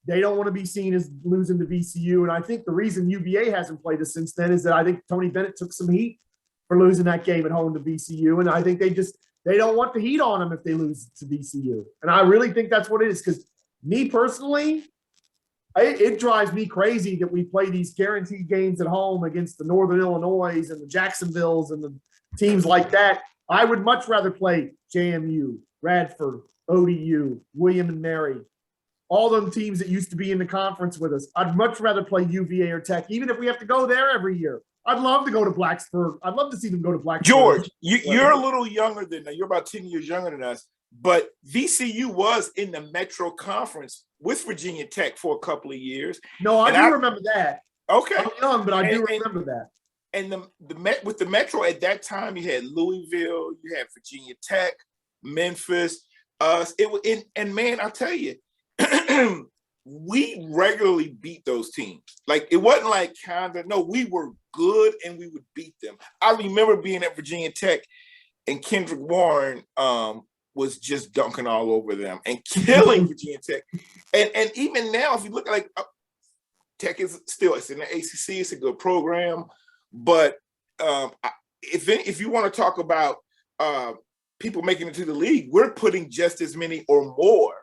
they don't want to be seen as losing to VCU. And I think the reason UVA hasn't played us since then is that I think Tony Bennett took some heat for losing that game at home to VCU. And I think they don't want the heat on them if they lose to VCU. And I really think that's what it is. Because me personally, it drives me crazy that we play these guaranteed games at home against the Northern Illinois and the Jacksonvilles and the teams like that. I would much rather play JMU, Radford, ODU, William and Mary, all them teams that used to be in the conference with us. I'd much rather play UVA or Tech, even if we have to go there every year. I'd love to go to Blacksburg. I'd love to see them go to Blacksburg. George, you're a little younger than us. You're about 10 years younger than us. But VCU was in the Metro Conference with Virginia Tech for a couple of years. No, I do remember that. Okay. I'm young, but I do remember that. And with the Metro at that time, you had Louisville, you had Virginia Tech, Memphis. And man, I'll tell you, we regularly beat those teams. Like, it wasn't like no, we were good and we would beat them. I remember being at Virginia Tech and Kendrick Warren was just dunking all over them and killing Virginia Tech. And even now, if you look like Tech is still, it's in the ACC, it's a good program. But if you want to talk about people making it to the league, we're putting just as many or more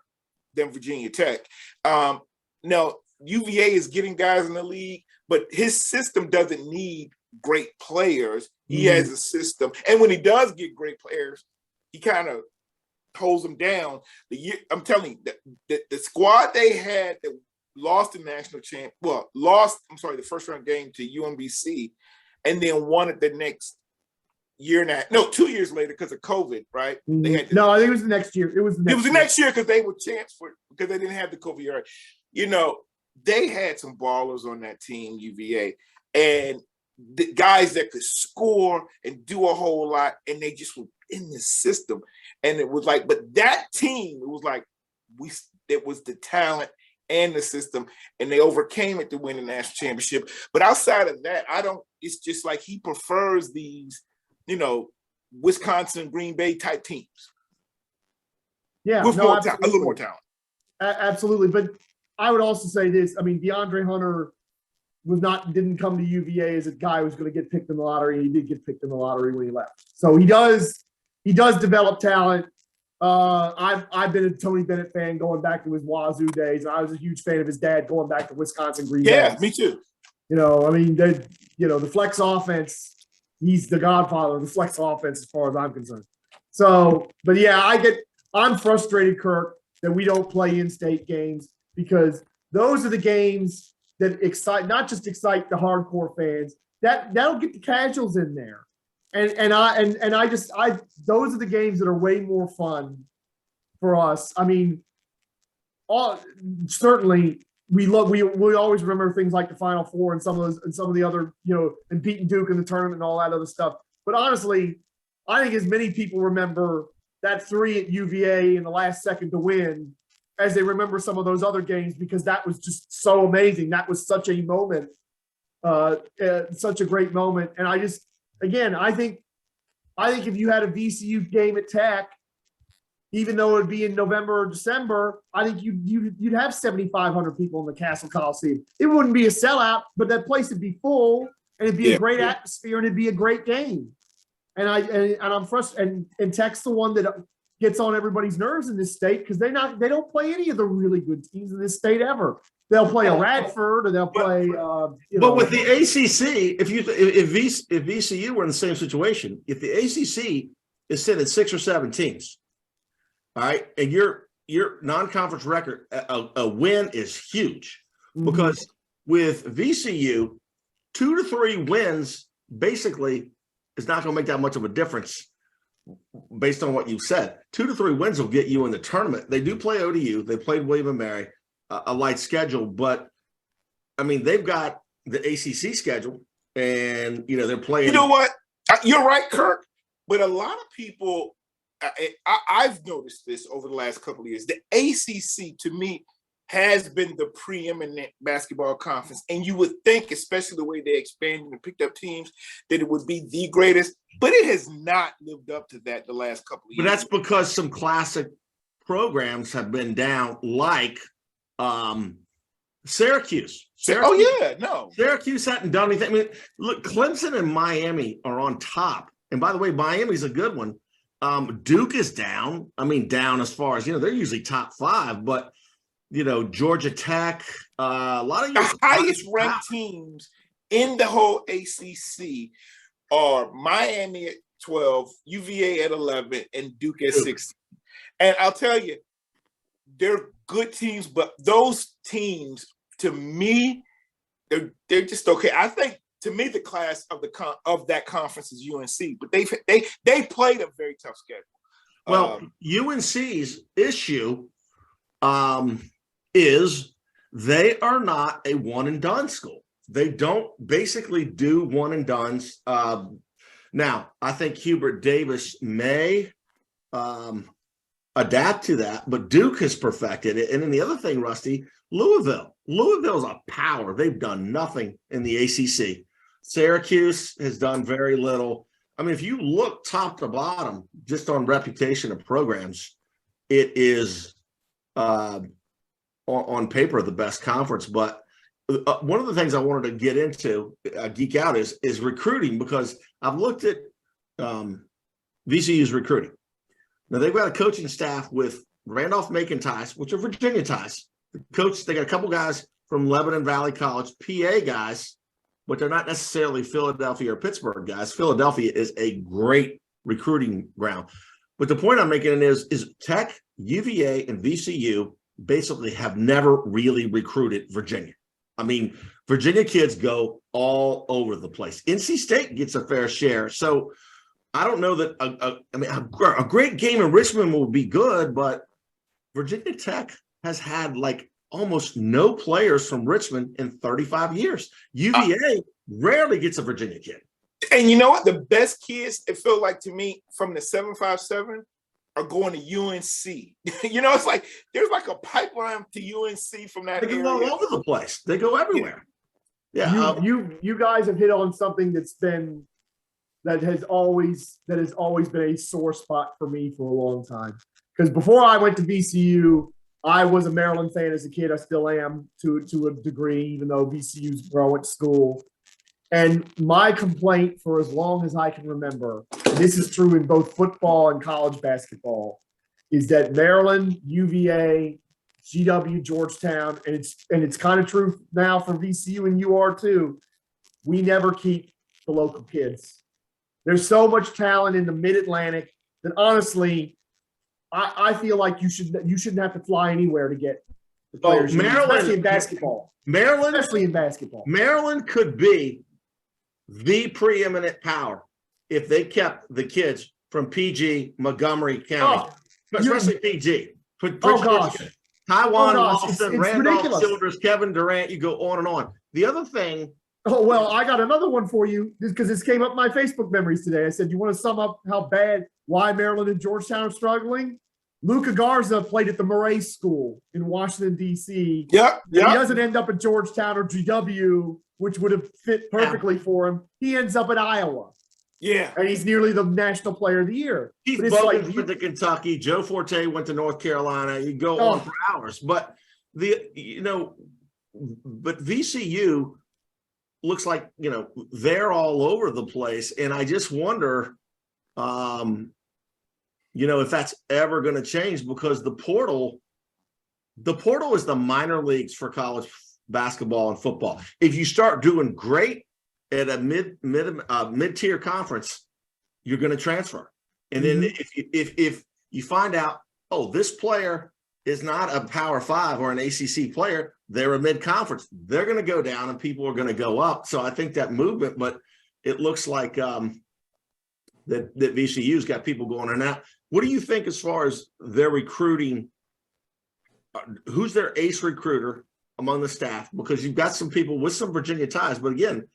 than Virginia Tech. Now, UVA is getting guys in the league, but his system doesn't need great players. He has a system. And when he does get great players, he kind of holds them down. I'm telling you, the squad they had that lost the national champ, the first round game to UMBC, and then won it the next year and a half. No, 2 years later because of COVID, right? They had no, I think it was the next year. It was the next year because they were chanced for because they didn't have the COVID year. You know, they had some ballers on that team, UVA, and the guys that could score and do a whole lot, and they just were in the system. And it was like, but that team, it was like it was the talent and the system, and they overcame it to win the national championship. But outside of that, it's just like he prefers these, Wisconsin, Green Bay type teams. Yeah, with a little more talent. Absolutely. But I would also say this. I mean, DeAndre Hunter didn't come to UVA as a guy who was going to get picked in the lottery. He did get picked in the lottery when he left. So he does develop talent. I've been a Tony Bennett fan going back to his Wazoo days. I was a huge fan of his dad going back to Wisconsin Green Bay. Yeah, me too. The flex offense, he's the godfather of the flex offense as far as I'm concerned. So, but yeah, I'm frustrated, Kirk, that we don't play in-state games because those are the games that not just excite the hardcore fans, that'll get the casuals in there. And those are the games that are way more fun for us. I mean, certainly we always remember things like the Final Four and some of the other, and beating Duke in the tournament and all that other stuff. But honestly, I think as many people remember that 3 at UVA in the last second to win as they remember some of those other games, because that was just so amazing. That was such a moment, such a great moment. And I think if you had a VCU game at Tech, even though it would be in November or December, I think you'd have 7,500 people in the Castle Coliseum. It wouldn't be a sellout, but that place would be full, and it'd be a great atmosphere, and it'd be a great game. And I'm frustrated. And Tech's the one that gets on everybody's nerves in this state because they don't play any of the really good teams in this state ever. They'll play a Radford, or they'll play. But with the ACC, if VCU were in the same situation, if the ACC is set at 6 or 7 teams, all right, and your non-conference record, a win is huge, because with VCU, 2 to 3 wins basically is not going to make that much of a difference. Based on what you said, 2 to 3 wins will get you in the tournament. They do play ODU. They played William and Mary. A light schedule, but I mean, they've got the ACC schedule, and they're playing. You know what? You're right, Kirk. But a lot of people, I've noticed this over the last couple of years. The ACC, to me, has been the preeminent basketball conference, and you would think, especially the way they expanded and picked up teams, that it would be the greatest. But it has not lived up to that the last couple of years. But that's because some classic programs have been down, like Syracuse. Oh yeah, no. Syracuse hadn't done anything. I mean, look, Clemson and Miami are on top. And by the way, Miami's a good one. Duke is down. I mean, down as far as, they're usually top 5, but Georgia Tech, a lot of the highest ranked teams in the whole ACC are Miami at 12, UVA at 11, and Duke at 16. And I'll tell you, they're good teams, but those teams, to me, they're just okay. I think, to me, the class of that conference is UNC, but they played a very tough schedule. Well, UNC's issue is they are not a one and done school. They don't basically do one and dones. Now, I think Hubert Davis may adapt to that, but Duke has perfected it. And then the other thing, Rusty, Louisville's a power. They've done nothing in the ACC. Syracuse has done very little. I mean, if you look top to bottom, just on reputation of programs, it is on paper the best conference. But one of the things I wanted to get into, geek out, is recruiting, because I've looked at VCU's recruiting. Now, they've got a coaching staff with Randolph-Macon ties, which are Virginia ties. They got a couple guys from Lebanon Valley College, PA guys, but they're not necessarily Philadelphia or Pittsburgh guys. Philadelphia is a great recruiting ground. But the point I'm making is Tech, UVA, and VCU basically have never really recruited Virginia. I mean, Virginia kids go all over the place. NC State gets a fair share. So I don't know that a great game in Richmond will be good, but Virginia Tech has had like almost no players from Richmond in 35 years. UVA rarely gets a Virginia kid. And you know what? The best kids, it felt like to me, from the 757 are going to UNC. It's like there's like a pipeline to UNC from that area. They go all over the place. They go everywhere. Yeah. You guys have hit on something that has always been a sore spot for me for a long time. Because before I went to VCU, I was a Maryland fan as a kid. I still am to a degree, even though VCU's where I went to school. And my complaint for as long as I can remember, and this is true in both football and college basketball, is that Maryland, UVA, GW, Georgetown, and it's kind of true now for VCU and UR too, we never keep the local kids. There's so much talent in the Mid-Atlantic that honestly, I feel like you shouldn't have to fly anywhere to get the players. Maryland, especially in basketball. Maryland could be the preeminent power if they kept the kids from PG, Montgomery County, especially PG. Gosh. Taiwan, Austin, it's Randolph, ridiculous. Childress, Kevin Durant, you go on and on. The other thing. Oh, well, I got another one for you because this came up in my Facebook memories today. I said, you want to sum up why Maryland and Georgetown are struggling? Luca Garza played at the Murray School in Washington, D.C. Yep. He doesn't end up at Georgetown or GW, which would have fit perfectly for him. He ends up at Iowa. Yeah. And he's nearly the national player of the year. Keith Bogan went to Kentucky. Joe Forte went to North Carolina. You go on for hours. But VCU looks like, they're all over the place. And I just wonder, if that's ever going to change, because the portal is the minor leagues for college basketball and football. If you start doing great at a mid-tier conference, you're going to transfer. And then if you find out, this player is not a Power 5 or an ACC player, they're a mid-conference, they're going to go down and people are going to go up. So I think that movement, but it looks like that VCU's got people going in and out. What do you think as far as their recruiting? Who's their ace recruiter among the staff? Because you've got some people with some Virginia ties, but again,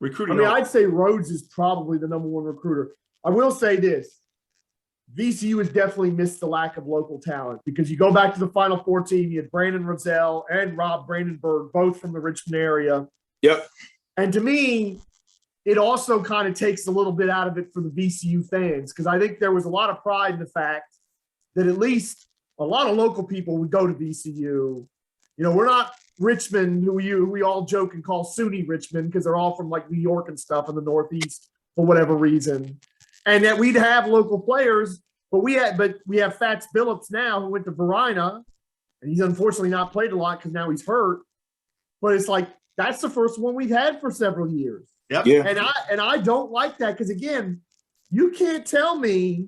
recruiting. I'd say Rhodes is probably the number one recruiter. I will say this. VCU has definitely missed the lack of local talent, because you go back to the Final Four team, you had Brandon Rozelle and Rob Brandenburg, both from the Richmond area. Yep. And to me, it also kind of takes a little bit out of it for the VCU fans, because I think there was a lot of pride in the fact that at least a lot of local people would go to VCU. We're Richmond, who we all joke and call SUNY Richmond because they're all from like New York and stuff in the Northeast for whatever reason, and that we'd have local players. But we have Fats Billups now, who went to Verina, and he's unfortunately not played a lot because now he's hurt. But it's like that's the first one we've had for several years. Yep. Yeah. And I don't like that because again, you can't tell me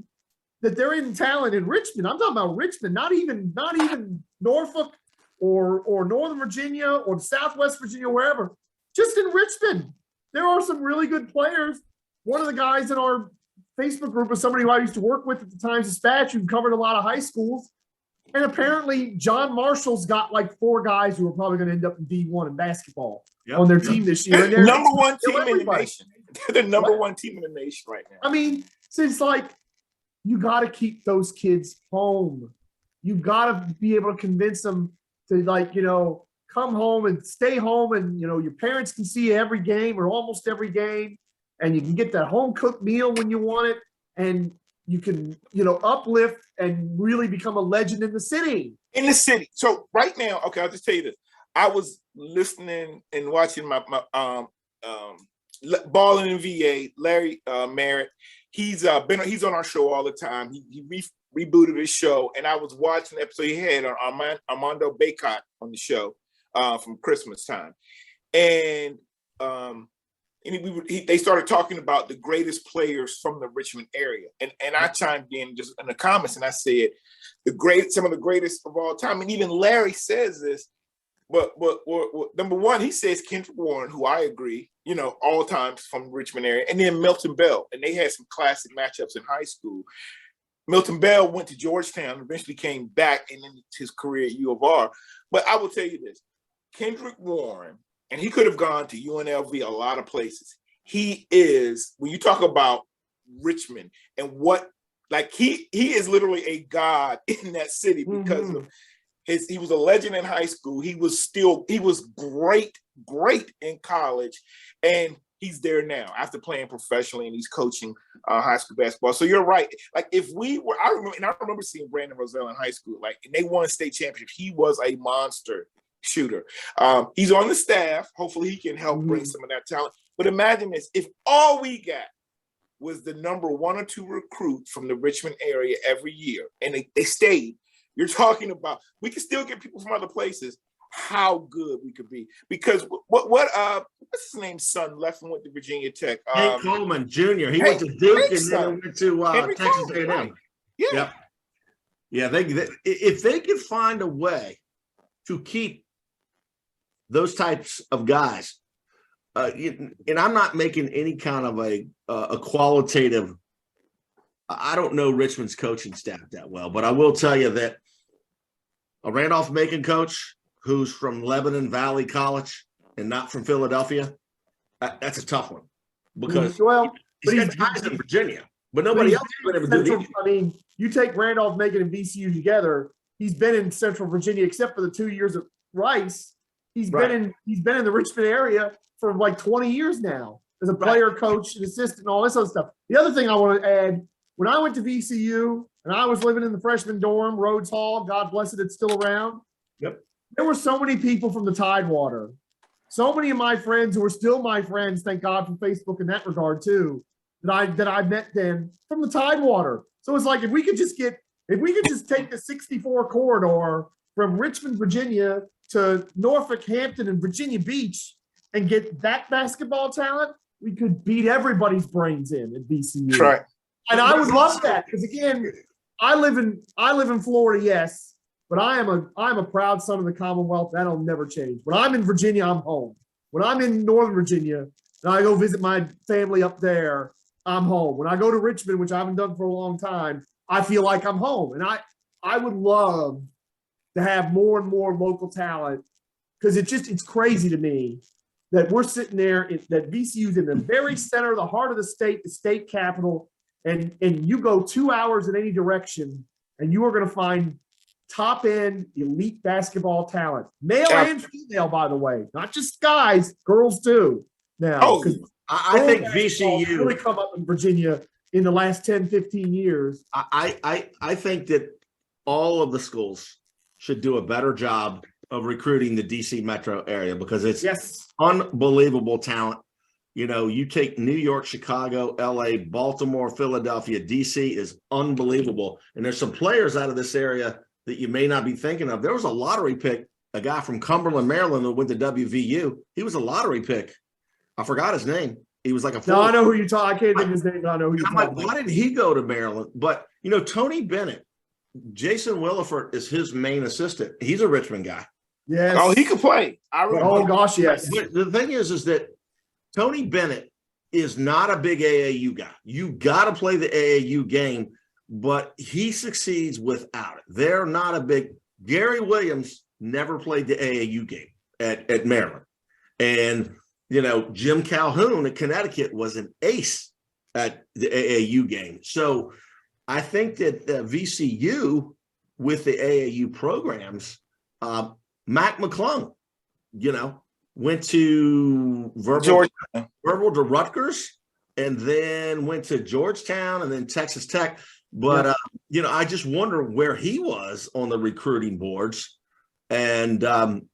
that there isn't talent in Richmond. I'm talking about Richmond, not even Norfolk or Northern Virginia or Southwest Virginia, wherever. Just in Richmond, there are some really good players. One of the guys in our Facebook group was somebody who I used to work with at the Times-Dispatch who covered a lot of high schools. And apparently John Marshall's got like 4 guys who are probably going to end up in D1 in basketball on their team this year. And number one team in the nation. They're the number one team in the nation right now. I mean, so it's like you got to keep those kids home. You got to be able to convince them to come home and stay home, and your parents can see you every game or almost every game, and you can get that home cooked meal when you want it, and you can uplift and really become a legend in the city. So right now, okay, I'll just tell you this. I was listening and watching my Balling in VA, Larry Merritt. He's on our show all the time. He rebooted his show, and I was watching the episode he had on Armando Baycott on the show from Christmas time, and they started talking about the greatest players from the Richmond area, and I chimed in just in the comments, and I said some of the greatest of all time, and even Larry says this. But number one, he says Kendrick Warren, who I agree, all times from the Richmond area, and then Milton Bell, and they had some classic matchups in high school. Milton Bell went to Georgetown, eventually came back and ended his career at U of R. But I will tell you this, Kendrick Warren, and he could have gone to UNLV, a lot of places. He is, when you talk about Richmond and he is literally a god in that city because of he was a legend in high school. He was great in college, and he's there now after playing professionally, and he's coaching high school basketball. So you're right. Like I remember seeing Brandon Roselle in high school, and they won a state championship. He was a monster shooter. He's on the staff. Hopefully he can help bring some of that talent. But imagine this, if all we got was the number 1 or 2 recruit from the Richmond area every year, and they stayed, you're talking about we can still get people from other places. How good we could be, because what's his name's son left and went to Virginia Tech? Hank Coleman Jr. He went to Duke and then went to Texas A&M. Right. Yeah. If they could find a way to keep those types of guys, and I'm not making any kind of a qualitative. I don't know Richmond's coaching staff that well, but I will tell you that a Randolph-Macon coach who's from Lebanon Valley College and not from Philadelphia, that's a tough one because he's got ties in Virginia, but nobody else has been able to do it. I mean, you take Randolph-Macon and VCU together, he's been in Central Virginia except for the 2 years at Rice. He's been in the Richmond area for like 20 years now as a player, coach, and assistant, and all this other stuff. The other thing I want to add, when I went to VCU and I was living in the freshman dorm, Rhodes Hall, God bless it, it's still around. Yep. There were so many people from the Tidewater. So many of my friends who are still my friends, thank God for Facebook in that regard too, that I met then from the Tidewater. So it's like if we could just take the 64 corridor from Richmond, Virginia to Norfolk, Hampton, and Virginia Beach and get that basketball talent, we could beat everybody's brains in at VCU. That's right. And I would love that because again, I live in Florida, yes, but I'm a proud son of the Commonwealth. That'll never change. When I'm in Virginia, I'm home. When I'm in Northern Virginia and I go visit my family up there, I'm home. When I go to Richmond, which I haven't done for a long time, I feel like I'm home. And I would love to have more and more local talent because it's crazy to me that we're sitting there, that VCU's in the very center, the heart of the state capital, and you go 2 hours in any direction, and you are going to find top-end elite basketball talent, male and female, by the way, not just guys, girls too. Now, I think VCU really come up in Virginia in the last 10, 15 years. I think that all of the schools should do a better job of recruiting the DC metro area because it's Yes. unbelievable talent. You know, you take New York, Chicago, LA, Baltimore, Philadelphia, DC is unbelievable. And there's some players out of this area that you may not be thinking of. There was a lottery pick, a guy from Cumberland, Maryland, that went to WVU. He was a lottery pick. I forgot his name. He was like a. No, I know who you're talking. I can't think of his name. I know who you're I'm talking like, about. why did he go to Maryland? But you know, Tony Bennett, Jason Williford is his main assistant. He's a Richmond guy. Yes. Oh, he could play. I remember. Oh gosh, yes. But the thing is that Tony Bennett is not a big AAU guy. You got to play the AAU game, but he succeeds without it. They're not a big. Gary Williams never played the AAU game at Maryland, and you know Jim Calhoun at Connecticut was an ace at the AAU game. So I think that VCU with the AAU programs, Mac McClung, you know, went to verbal to Rutgers and then went to Georgetown and then Texas Tech. But, you know, I just wonder where he was on the recruiting boards. And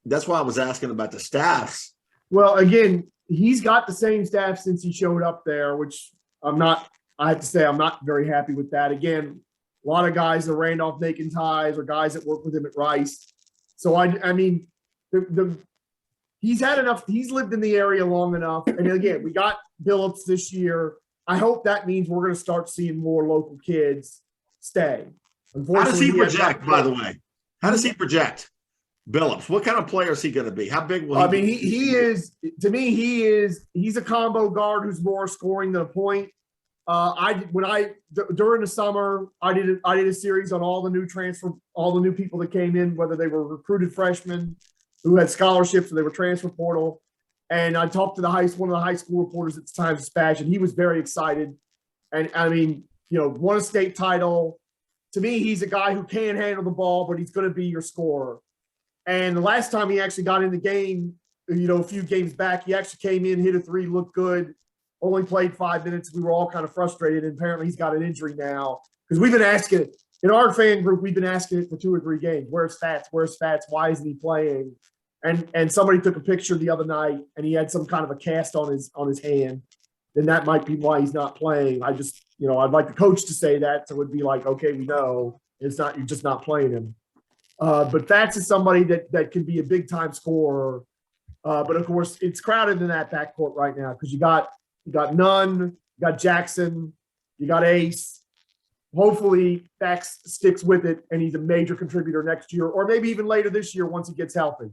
that's why I was asking about the staffs. Well, again, he's got the same staff since he showed up there, which I have to say, I'm not very happy with that. Again, a lot of guys that Randolph Macon ties or guys that work with him at Rice. So, I mean, he's had enough. He's lived in the area long enough. And again, we got Billups this year. I hope that means we're going to start seeing more local kids stay. How does he project, by the way? How does he project? Billups, what kind of player is he going to be? How big will he be? I mean, he is, to me, he's a combo guard who's more scoring than a point. During the summer, I did a series on all the new people that came in, whether they were recruited freshmen who had scholarships or they were transfer portal. And I talked to one of the high school reporters at the Times-Dispatch, and he was very excited. And I mean, you know, won a state title. To me, he's a guy who can handle the ball, but he's going to be your scorer. And the last time he actually got in the game, you know, a few games back, he actually came in, hit a three, looked good, only played 5 minutes. We were all kind of frustrated. And apparently he's got an injury now because we've been asking it in our fan group. We've been asking it for 2 or 3 games. Where's Fats? Why isn't he playing? And somebody took a picture the other night and he had some kind of a cast on his hand. Then that might be why he's not playing. I just, you know, I'd like the coach to say that. So it would be like, okay, we know you're just not playing him. But Fats is somebody that can be a big time scorer. But of course, it's crowded in that backcourt right now because you got Nunn, you got Jackson, you got Ace. Hopefully, Fats sticks with it and he's a major contributor next year, or maybe even later this year once he gets healthy.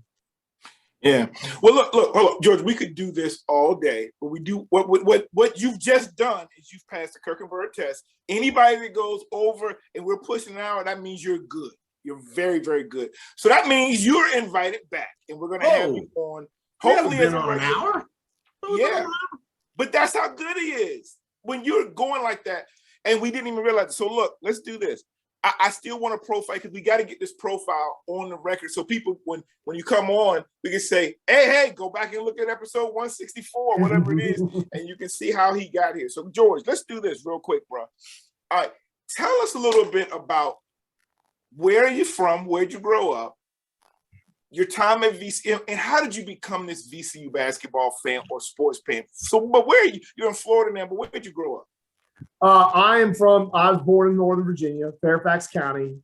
Yeah. Well, look, George. We could do this all day, but we do what you've just done is you've passed the Kirkenberg test. Anybody that goes over and we're pushing an hour, that means you're good. You're very, very good. So that means you're invited back, and we're going to have you on. Hopefully, been on an hour. Yeah, but that's how good he is when you're going like that, and we didn't even realize it. So look, let's do this. I still want to profile because we got to get this profile on the record, so people, when you come on, we can say, hey, go back and look at episode 164, whatever it is, and you can see how he got here. So George, let's do this real quick, bro. All right, tell us a little bit about. Where are you from? Where'd you grow up? Your time at VCU, and how did you become this VCU basketball fan or sports fan? So, but where are you? You're in Florida now, but where did you grow up? I was born in Northern Virginia, Fairfax County.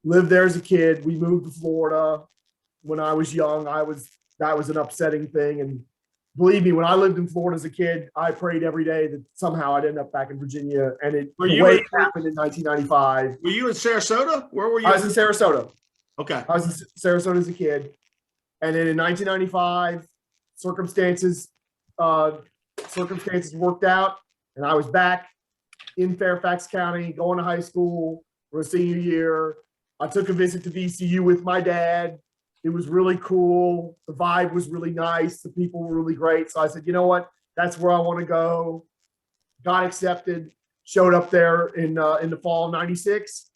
Lived there as a kid. We moved to Florida when I was young. That was an upsetting thing. And believe me, when I lived in Florida as a kid, I prayed every day that somehow I'd end up back in Virginia. And it happened in 1995. Were you in Sarasota? Where were you? I was in Sarasota. Okay. I was in Sarasota as a kid. And then in 1995, circumstances worked out. And I was back in Fairfax County, going to high school for a senior year. I took a visit to VCU with my dad. It was really cool. The vibe was really nice. The people were really great. So I said, you know what? That's where I want to go. Got accepted. Showed up there in the fall of '96.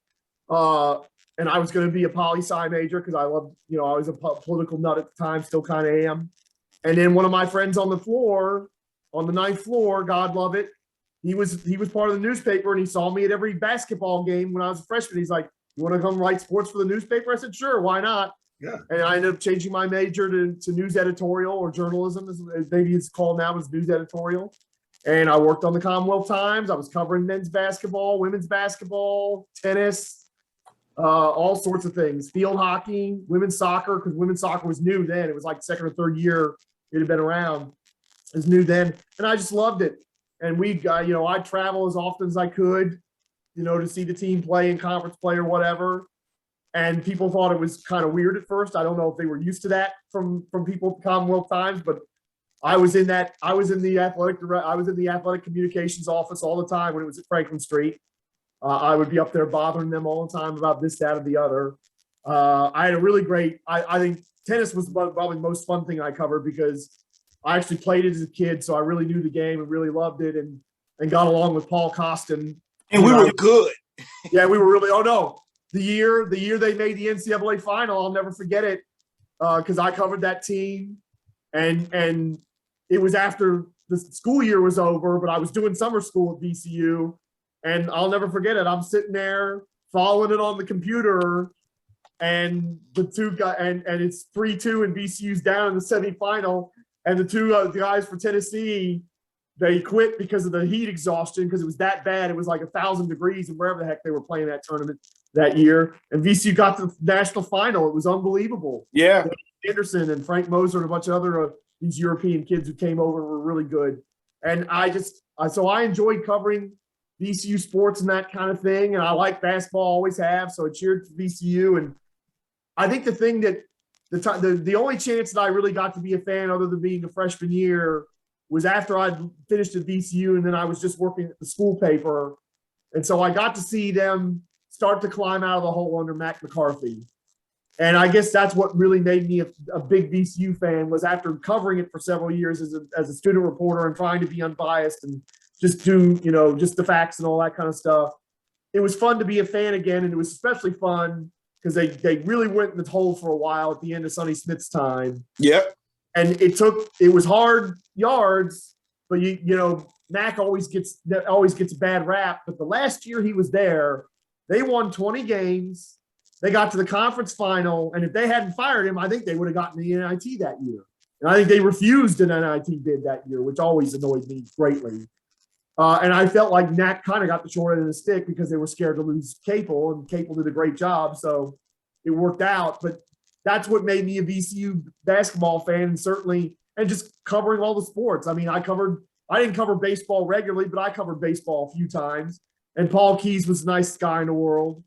And I was going to be a poli-sci major because I loved, you know, I was a political nut at the time, still kind of am. And then one of my friends on the floor, on the 9th floor, God love it, he was part of the newspaper and he saw me at every basketball game when I was a freshman. He's like, you want to come write sports for the newspaper? I said, sure, why not? Yeah. And I ended up changing my major to news editorial, or journalism, as maybe it's called now, as news editorial. And I worked on the Commonwealth Times. I was covering men's basketball, women's basketball, tennis, all sorts of things, field hockey, women's soccer, because women's soccer was new then. It was like second or third year it had been around. It was new then. And I just loved it. And I'd travel as often as I could, to see the team play in conference play or whatever. And people thought it was kind of weird at first. I don't know if they were used to that from people at Commonwealth Times, but I was in the athletic communications office all the time when it was at Franklin Street. I would be up there bothering them all the time about this, that, or the other. I had a really great, I think tennis was probably the most fun thing I covered, because I actually played it as a kid. So I really knew the game and really loved it, and got along with Paul Costin. And we were good. Yeah, we were really, the year they made the NCAA final, I'll never forget it, because I covered that team, and it was after the school year was over, but I was doing summer school at VCU, and I'll never forget it. I'm sitting there following it on the computer, and the two guys, and it's 3-2, and VCU's down in the semifinal, and the two guys for Tennessee, they quit because of the heat exhaustion, because it was that bad. It was like 1,000 degrees, and wherever the heck they were playing that tournament that year. And VCU got to the national final. It was unbelievable. Yeah. Anderson and Frank Moser and a bunch of other these European kids who came over were really good. And so I enjoyed covering VCU sports and that kind of thing. And I like basketball, always have. So I cheered for VCU. And I think the thing that the only chance that I really got to be a fan, other than being a freshman year, was after I'd finished at VCU, and then I was just working at the school paper. And so I got to see them start to climb out of the hole under Mac McCarthy. And I guess that's what really made me a big VCU fan, was after covering it for several years as a student reporter and trying to be unbiased and just do, just the facts and all that kind of stuff. It was fun to be a fan again. And it was especially fun because they really went in the hole for a while at the end of Sonny Smith's time. Yep. And it was hard yards, but Mac always gets a bad rap. But the last year he was there, they won 20 games. They got to the conference final, and if they hadn't fired him, I think they would have gotten the NIT that year. And I think they refused an NIT bid that year, which always annoyed me greatly. And I felt like Mac kind of got the short end of the stick because they were scared to lose Capel, and Capel did a great job, so it worked out. But that's what made me a VCU basketball fan, and just covering all the sports. I mean, I didn't cover baseball regularly, but I covered baseball a few times. And Paul Keyes was the nicest guy in the world.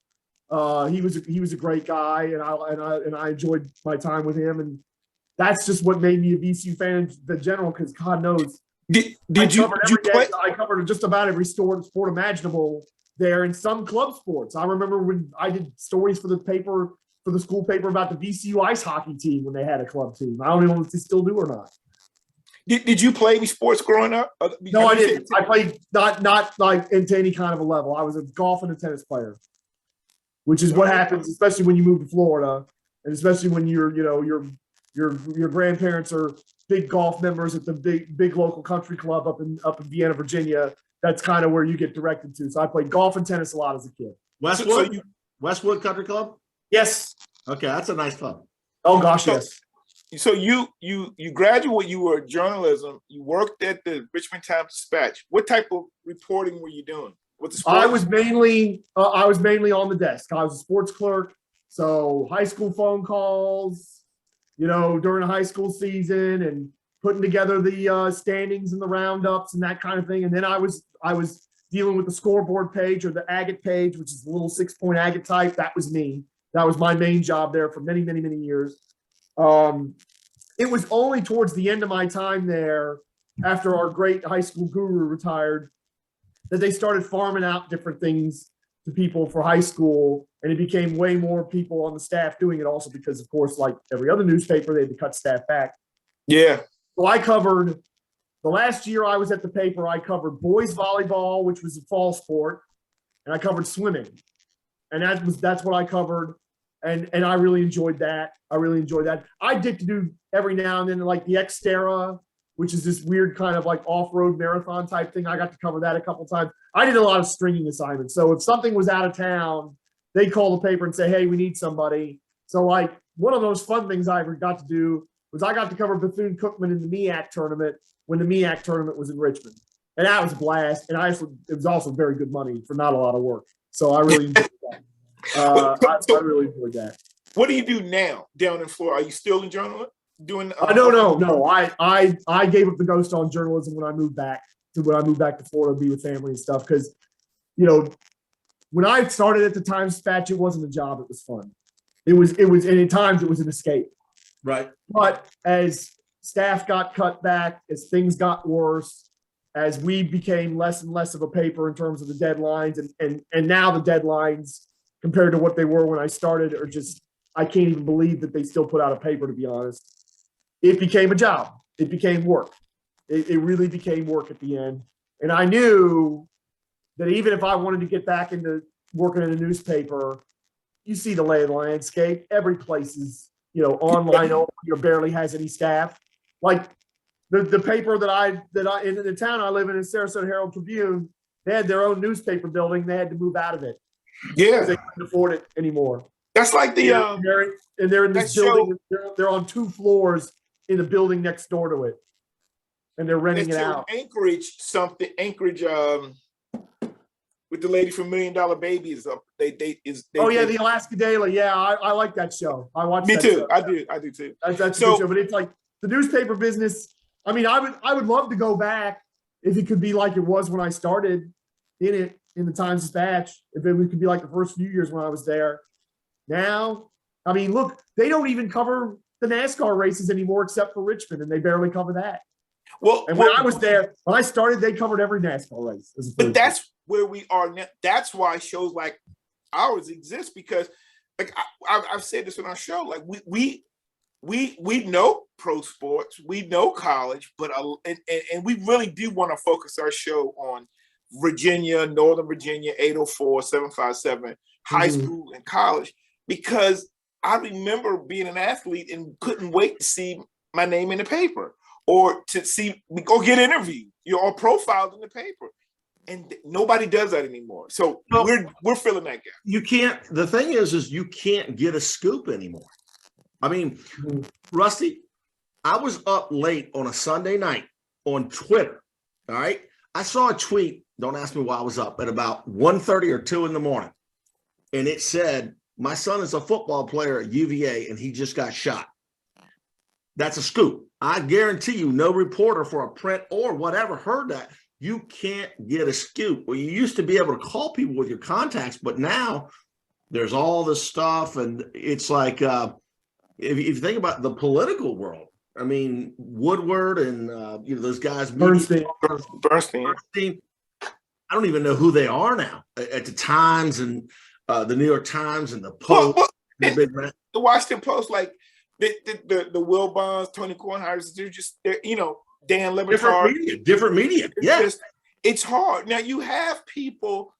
He was a great guy, and I enjoyed my time with him. And that's just what made me a VCU fan in the general, because God knows. I covered just about every sport imaginable there, in some club sports. I remember when I did stories for the school paper about the VCU ice hockey team when they had a club team. I don't even know if they still do or not. Did you play any sports growing up? No, I didn't. I played not like into any kind of a level. I was a golf and a tennis player, which is what happens, especially when you move to Florida, and especially when your grandparents are big golf members at the big local country club up in Vienna, Virginia. That's kind of where you get directed to. So I played golf and tennis a lot as a kid. Westwood Country Club? Yes. Okay, that's a nice club. Oh gosh, yes. So you graduated, you were journalism, you worked at the Richmond Times-Dispatch. What type of reporting were you doing? I was mainly on the desk. I was a sports clerk. So high school phone calls, during the high school season, and putting together the standings and the roundups and that kind of thing. And then I was dealing with the scoreboard page, or the agate page, which is the little 6-point agate type. That was me. That was my main job there for many, many, many years. It was only towards the end of my time there, after our great high school guru retired, that they started farming out different things to people for high school. And it became way more people on the staff doing it, also because, of course, like every other newspaper, they had to cut staff back. Yeah. So I covered, the last year I was at the paper, I covered boys volleyball, which was a fall sport, and I covered swimming. And that's what I covered. And I really enjoyed that. I did to do every now and then, like the Xterra, which is this weird kind of like off-road marathon type thing. I got to cover that a couple times. I did a lot of stringing assignments. So if something was out of town, they'd call the paper and say, hey, we need somebody. So like one of those fun things I ever got to do was I got to cover Bethune-Cookman in the MEAC tournament when the MEAC tournament was in Richmond. And that was a blast. And it was also very good money for not a lot of work. So I really enjoyed that. I really enjoyed that. What do you do now down in Florida? Are you still in journalism? No. I gave up the ghost on journalism when I moved back to Florida to be with family and stuff. Because, you know, when I started at the Times-Dispatch, it wasn't a job. It was fun. It was, and at times it was an escape. Right. But as staff got cut back, as things got worse, as we became less and less of a paper in terms of the deadlines, and now the deadlines compared to what they were when I started are just, I can't even believe that they still put out a paper, to be honest. It became a job. It became work. It really became work at the end. And I knew that even if I wanted to get back into working in a newspaper, you see the lay of the landscape. Every place is, you know, online only or barely has any staff. Like the paper that I in the town I live in Sarasota Herald Tribune, they had their own newspaper building. They had to move out of it. Yeah, they couldn't afford it anymore. That's like the they're in this building. They're on 2 floors in the building next door to it, and they're renting it out. Anchorage, with the lady from $1 Million Baby is up. The Alaska Daily. Yeah, I like that show. I watch. Me that too. show. I do too. That's a good show. But it's like the newspaper business. I mean, I would love to go back if it could be like it was when I started in the Times-Dispatch. If it could be like the first few years when I was there. Now, I mean, look, they don't even cover the NASCAR races anymore except for Richmond, and they barely cover that. Well, and when I was there, when I started, they covered every NASCAR race. But that's where we are now. That's why shows like ours exist, because, like I've said this on our show, like we know pro sports, we know college, but and we really do want to focus our show on Virginia, Northern Virginia, 804, 757, high school and college, because I remember being an athlete and couldn't wait to see my name in the paper or to see me go get interviewed, or profiled in the paper. And nobody does that anymore. So we're filling that gap. You can't, the thing is you can't get a scoop anymore. I mean, Rusty, I was up late on a Sunday night on Twitter. All right. I saw a tweet. Don't ask me why I was up at about 1:30 or 2 in the morning. And it said, my son is a football player at UVA and he just got shot. That's a scoop. I guarantee you no reporter for a print or whatever heard that. You can't get a scoop. Well, you used to be able to call people with your contacts, but now there's all this stuff. And it's like, if you think about the political world, I mean, Woodward and, those guys. Bernstein. I don't even know who they are now at the Times and the New York Times and the Post. The Washington Post, like the Will Bonds, Tony Kornheiser, they're Dan Le Batard. Different media. Yes. It's hard. Now you have people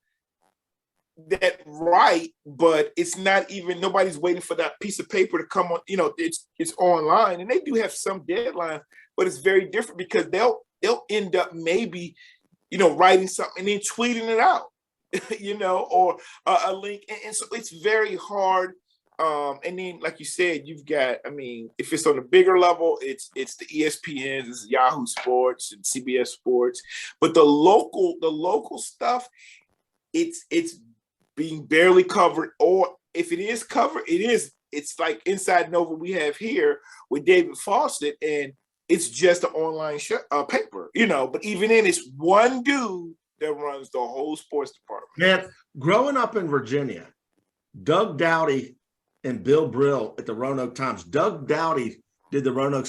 that write, but it's not even, nobody's waiting for that piece of paper to come on. It's online, and they do have some deadline, but it's very different because they'll end up maybe, writing something and then tweeting it out, or a link. And so it's very hard. And then, like you said, you've got, if it's on a bigger level, it's the ESPNs, it's Yahoo Sports and CBS Sports, but the local stuff, it's being barely covered, or if it is covered, it's like Inside Nova we have here with David Fawcett, and it's just an online paper, but even then it's one dude that runs the whole sports department. Man, growing up in Virginia, Doug Dowdy and Bill Brill at the Roanoke Times. Doug Dowdy did the Roanoke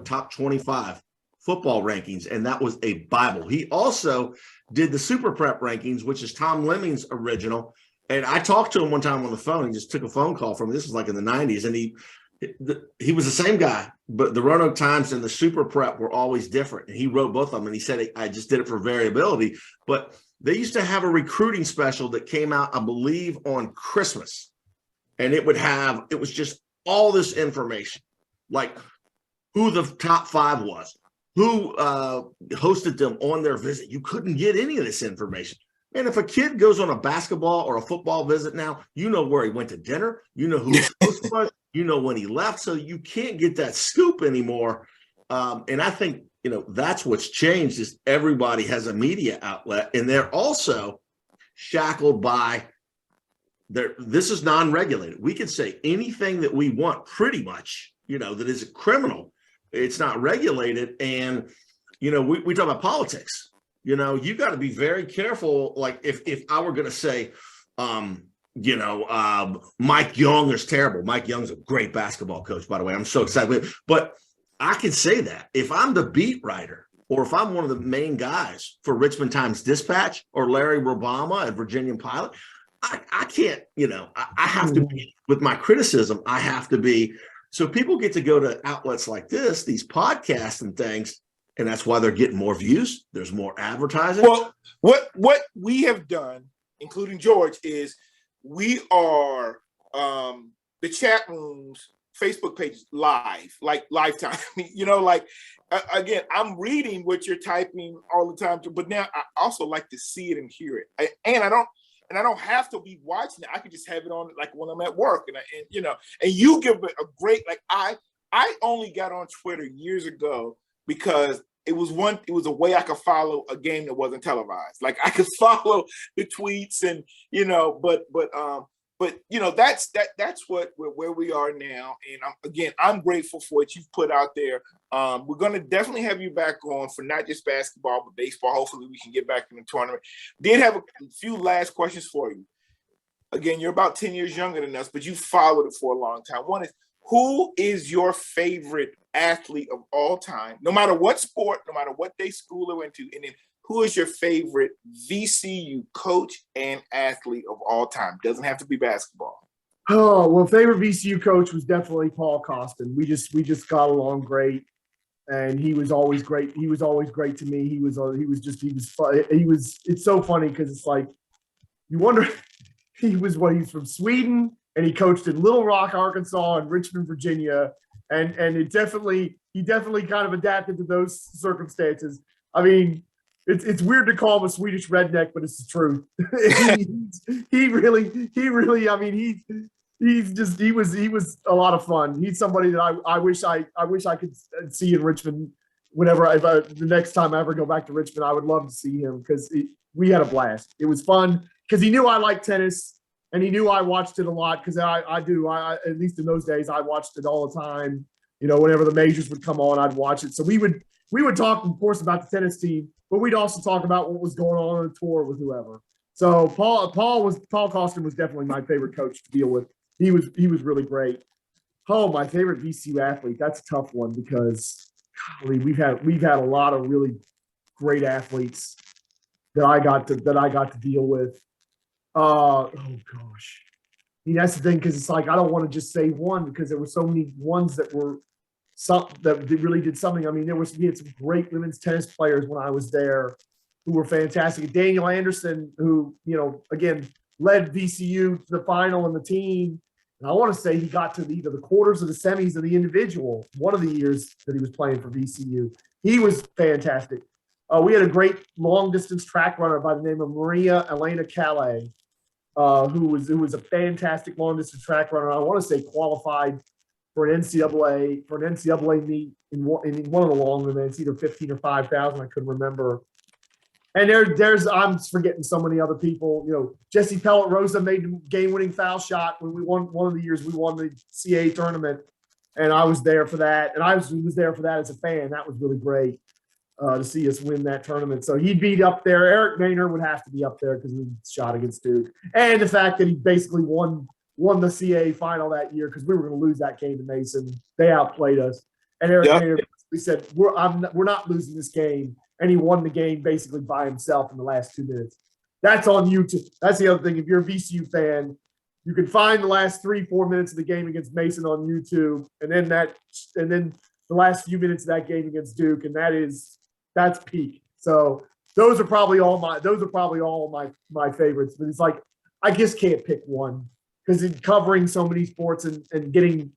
top 25 football rankings, and that was a Bible. He also did the Super Prep rankings, which is Tom Lemming's original. And I talked to him one time on the phone. He just took a phone call from me. This was like in the 90s, and he was the same guy, but the Roanoke Times and the Super Prep were always different. And he wrote both of them, and he said, I just did it for variability. But they used to have a recruiting special that came out, I believe, on Christmas. And it was just all this information, like who the top 5 was, who hosted them on their visit. You couldn't get any of this information. And if a kid goes on a basketball or a football visit now, you know where he went to dinner, you know who his host was, you know when he left, so you can't get that scoop anymore. And I think, you know, that's what's changed is everybody has a media outlet, and they're also shackled by this is non-regulated. We can say anything that we want pretty much, you know, that is a criminal. It's not regulated. And, you know, we talk about politics, you know, you got to be very careful. Like if I were going to say, Mike Young is terrible. Mike Young's a great basketball coach, by the way. I'm so excited. But I can say that if I'm the beat writer or if I'm one of the main guys for Richmond Times-Dispatch or Larry Robama at Virginia Pilot, I can't, you know, I have to be, with my criticism, I have to be. So people get to go to outlets like this, these podcasts and things, and that's why they're getting more views. There's more advertising. Well, what we have done, including George, is we are the chat rooms, Facebook page live, like lifetime. You know, like again, I'm reading what you're typing all the time, but now I also like to see it and hear it. And I don't have to be watching it. I can just have it on like when I'm at work, and you know, and you give it a great, like I only got on Twitter years ago because it was a way I could follow a game that wasn't televised. Like I could follow the tweets and, you know, but you know, that's where we are now. And I'm grateful for what you've put out there. We're going to definitely have you back on for not just basketball, but baseball. Hopefully we can get back in the tournament. Did have a few last questions for you. Again, you're about 10 years younger than us, but you followed it for a long time. One is, who is your favorite athlete of all time, no matter what sport, no matter what they school or went to? And then who is your favorite VCU coach and athlete of all time? Doesn't have to be basketball. Oh, well, favorite VCU coach was definitely Paul Costin. We just got along great, and he was always great. He was always great to me. He was it's so funny because it's like you wonder he's from Sweden, and he coached in Little Rock, Arkansas, and Richmond, Virginia, and he definitely kind of adapted to those circumstances. I mean, it's weird to call him a Swedish redneck, but it's the truth. he really. I mean, he was a lot of fun. He's somebody that I wish I could see in Richmond. Whenever the next time I ever go back to Richmond, I would love to see him because we had a blast. It was fun because he knew I liked tennis. And he knew I watched it a lot because I do. At least in those days, I watched it all the time. You know, whenever the majors would come on, I'd watch it. So we would talk, of course, about the tennis team, but we'd also talk about what was going on the tour with whoever. So Paul Costin was definitely my favorite coach to deal with. He was really great. Oh, my favorite VCU athlete. That's a tough one because golly, we've had a lot of really great athletes that I got to deal with. Oh gosh. I mean, that's the thing, because it's like I don't want to just say one because there were so many ones that really did something. I mean, we had some great women's tennis players when I was there who were fantastic. Daniel Anderson, who, you know, again, led VCU to the final and the team. And I want to say he got to either the quarters or the semis of the individual one of the years that he was playing for VCU. He was fantastic. We had a great long distance track runner by the name of Maria Elena Calais. Who was a fantastic long distance track runner. I want to say qualified for an NCAA meet in one of the long events, either 15 or 5,000. I couldn't remember. And I'm forgetting so many other people. You know, Jesse Pellet Rosa made the game-winning foul shot when we won one of the years we won the CA tournament, and I was there for that. And I was there for that as a fan. That was really great. To see us win that tournament. So he'd be up there. Eric Maynard would have to be up there because we shot against Duke. And the fact that he basically won the CA final that year because we were going to lose that game to Mason. They outplayed us. And Eric Maynard basically said, we're not losing this game. And he won the game basically by himself in the last 2 minutes. That's on YouTube. That's the other thing. If you're a VCU fan, you can find the last 3-4 minutes of the game against Mason on YouTube. And then the last few minutes of that game against Duke. And that's peak. So those are probably all my favorites. But it's like I just can't pick one because in covering so many sports and getting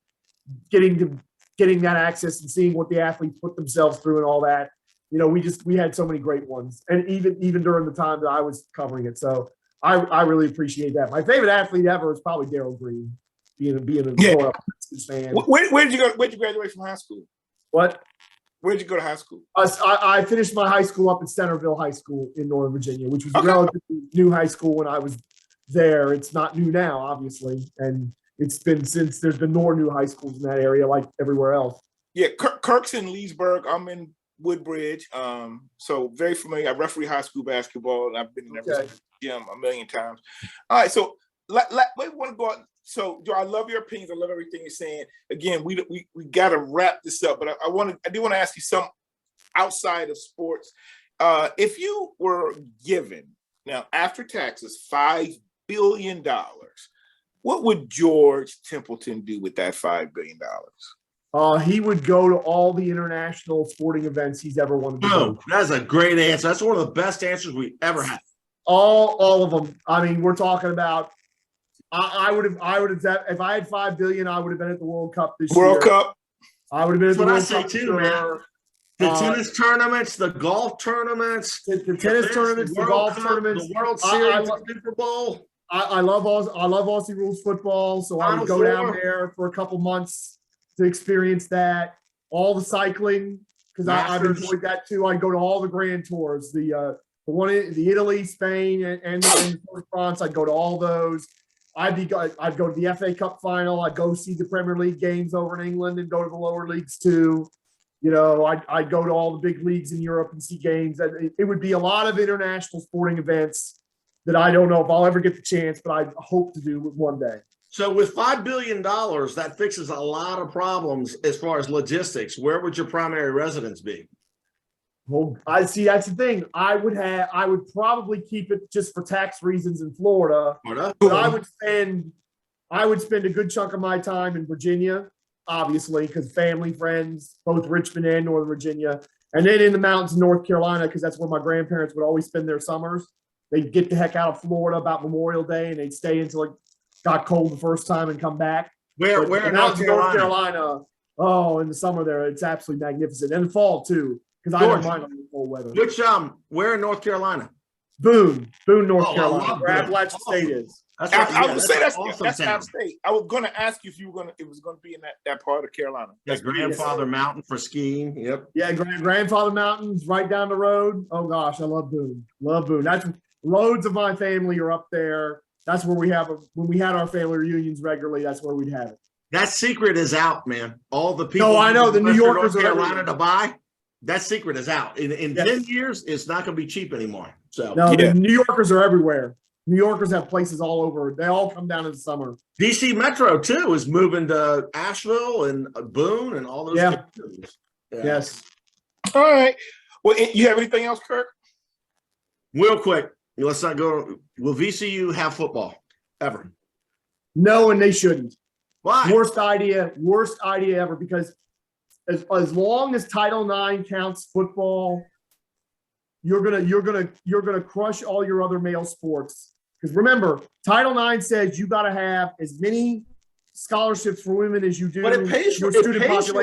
that access and seeing what the athletes put themselves through and all that, you know, we had so many great ones, and even during the time that I was covering it. So I really appreciate that. My favorite athlete ever is probably Darryl Green. being a Yeah. growing up fan. Where did you go? Where did you graduate from high school? What? Where did you go to high school? I finished my high school up at Centerville High School in Northern Virginia, which was a Okay. relatively new high school when I was there. It's not new now, obviously, and it's been since there's been more new high schools in that area, like everywhere else. Yeah, Kirk's in Leesburg. I'm in Woodbridge. So very familiar. I referee high school basketball, and I've been in every gym a million times. All right, so we want to go out. So, Joe, I love your opinions. I love everything you're saying. Again, we got to wrap this up, but I do want to ask you some outside of sports. If you were given now after taxes $5 billion, what would George Templeton do with that $5 billion? He would go to all the international sporting events he's ever wanted to go to. That's a great answer. That's one of the best answers we ever had. All of them. I mean, we're talking about. I would have. If I had $5 billion, I would have been at the World Cup this year. World Cup. I would have been at the World Cup too, man. The tennis tournaments, the golf tournaments, the tennis tournaments, the golf tournaments, the World Series, the Super Bowl. I love Aussie rules football, so I would go down there for a couple months to experience that. All the cycling, because I've enjoyed that too. I'd go to all the grand tours, the one in Italy, Spain, and France. I'd go to all those. I'd go to the FA Cup final. I'd go see the Premier League games over in England and go to the lower leagues too. You know, I'd go to all the big leagues in Europe and see games. It would be a lot of international sporting events that I don't know if I'll ever get the chance, but I hope to do one day. So with $5 billion, that fixes a lot of problems as far as logistics. Where would your primary residence be? Well, I see. That's the thing. I would probably keep it just for tax reasons in Florida. But I would spend a good chunk of my time in Virginia, obviously, because family, friends, both Richmond and Northern Virginia, and then in the mountains in North Carolina, because that's where my grandparents would always spend their summers. They'd get the heck out of Florida about Memorial Day, and they'd stay until it got cold the first time and come back. Where in North Carolina? Oh, in the summer there, it's absolutely magnificent, and the fall too. Because I don't mind the cold weather. Where in North Carolina? Boone, North Carolina, where Appalachian State is. I would say that's out of state. I was going to ask you if it was going to be in that part of Carolina. That's Grandfather Mountain for skiing. Yep. Yeah, Grandfather Mountain's right down the road. Oh gosh, I love Boone. Love Boone. That's loads of my family are up there. That's where when we had our family reunions regularly. That's where we'd have it. That secret is out, man. All the people. No, I know the New Yorkers North Carolina to buy. That secret is out. In 10 years, it's not going to be cheap anymore. So the New Yorkers are everywhere. New Yorkers have places all over. They all come down in the summer. DC Metro too is moving to Asheville and Boone and all those. Yeah. Yes. All right. Well, you have anything else, Kirk? Real quick, let's not go. Will VCU have football ever? No, and they shouldn't. Why? Worst idea ever, because as long as Title IX counts football, you're gonna crush all your other male sports. Because remember, Title IX says you got to have as many scholarships for women as you do. But it pays for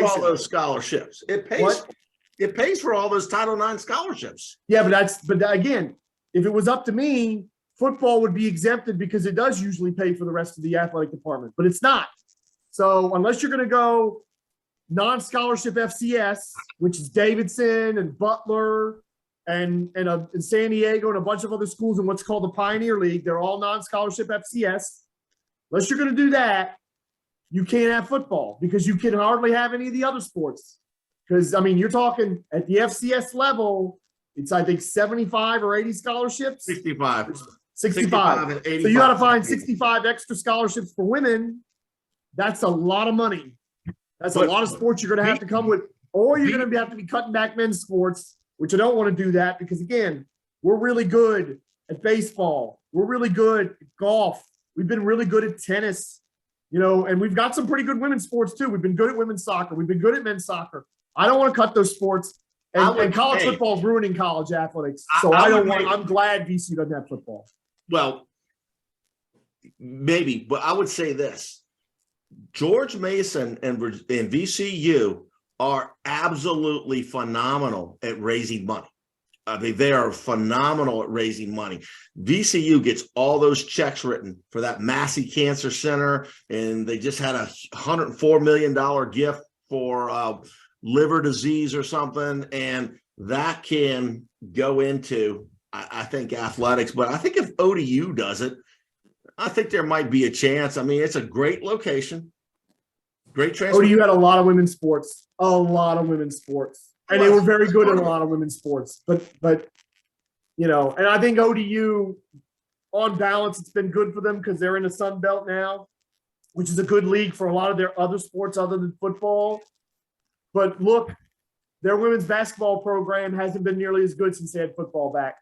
all those scholarships. It pays for all those Title IX scholarships. Yeah, but again, if it was up to me, football would be exempted because it does usually pay for the rest of the athletic department, but it's not. So unless you're going to go non-scholarship FCS, which is Davidson and Butler and San Diego and a bunch of other schools in what's called the Pioneer League, they're all non-scholarship FCS. Unless you're going to do that, you can't have football because you can hardly have any of the other sports. Because, I mean, you're talking at the FCS level, it's, I think, 75 or 80 scholarships. 65. 65. So you got to find 65 extra scholarships for women. That's a lot of money. That's a lot of sports you're going to have to come with. Or you're going to have to be cutting back men's sports, which I don't want to do that because, again, we're really good at baseball. We're really good at golf. We've been really good at tennis, and we've got some pretty good women's sports too. We've been good at women's soccer. We've been good at men's soccer. I don't want to cut those sports. And college football is ruining college athletics. So I'm glad VCU doesn't have football. Well, maybe, but I would say this. George Mason and VCU are absolutely phenomenal at raising money. I mean, they are phenomenal at raising money. VCU gets all those checks written for that Massey Cancer Center, and they just had a $104 million gift for liver disease or something, and that can go into, I think, athletics. But I think if ODU does it, I think there might be a chance. I mean, it's a great location, great transfer. ODU had a lot of women's sports, and they were very good in a lot of women's sports. But you know, and I think ODU, on balance, it's been good for them because they're in the Sun Belt now, which is a good league for a lot of their other sports other than football. But look, their women's basketball program hasn't been nearly as good since they had football back,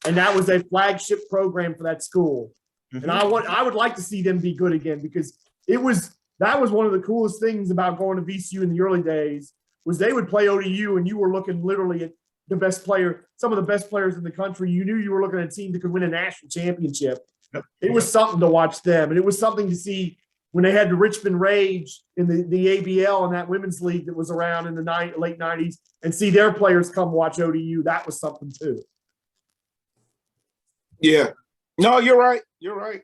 and that was a flagship program for that school. Mm-hmm. And I would like to see them be good again because that was one of the coolest things about going to VCU in the early days was they would play ODU and you were looking literally at the best player, some of the best players in the country. You knew you were looking at a team that could win a national championship. Yep. It was something to watch them, and it was something to see when they had the Richmond Rage in the ABL and that women's league that was around in the late 90s and see their players come watch ODU. That was something too. Yeah. No, you're right. You're right.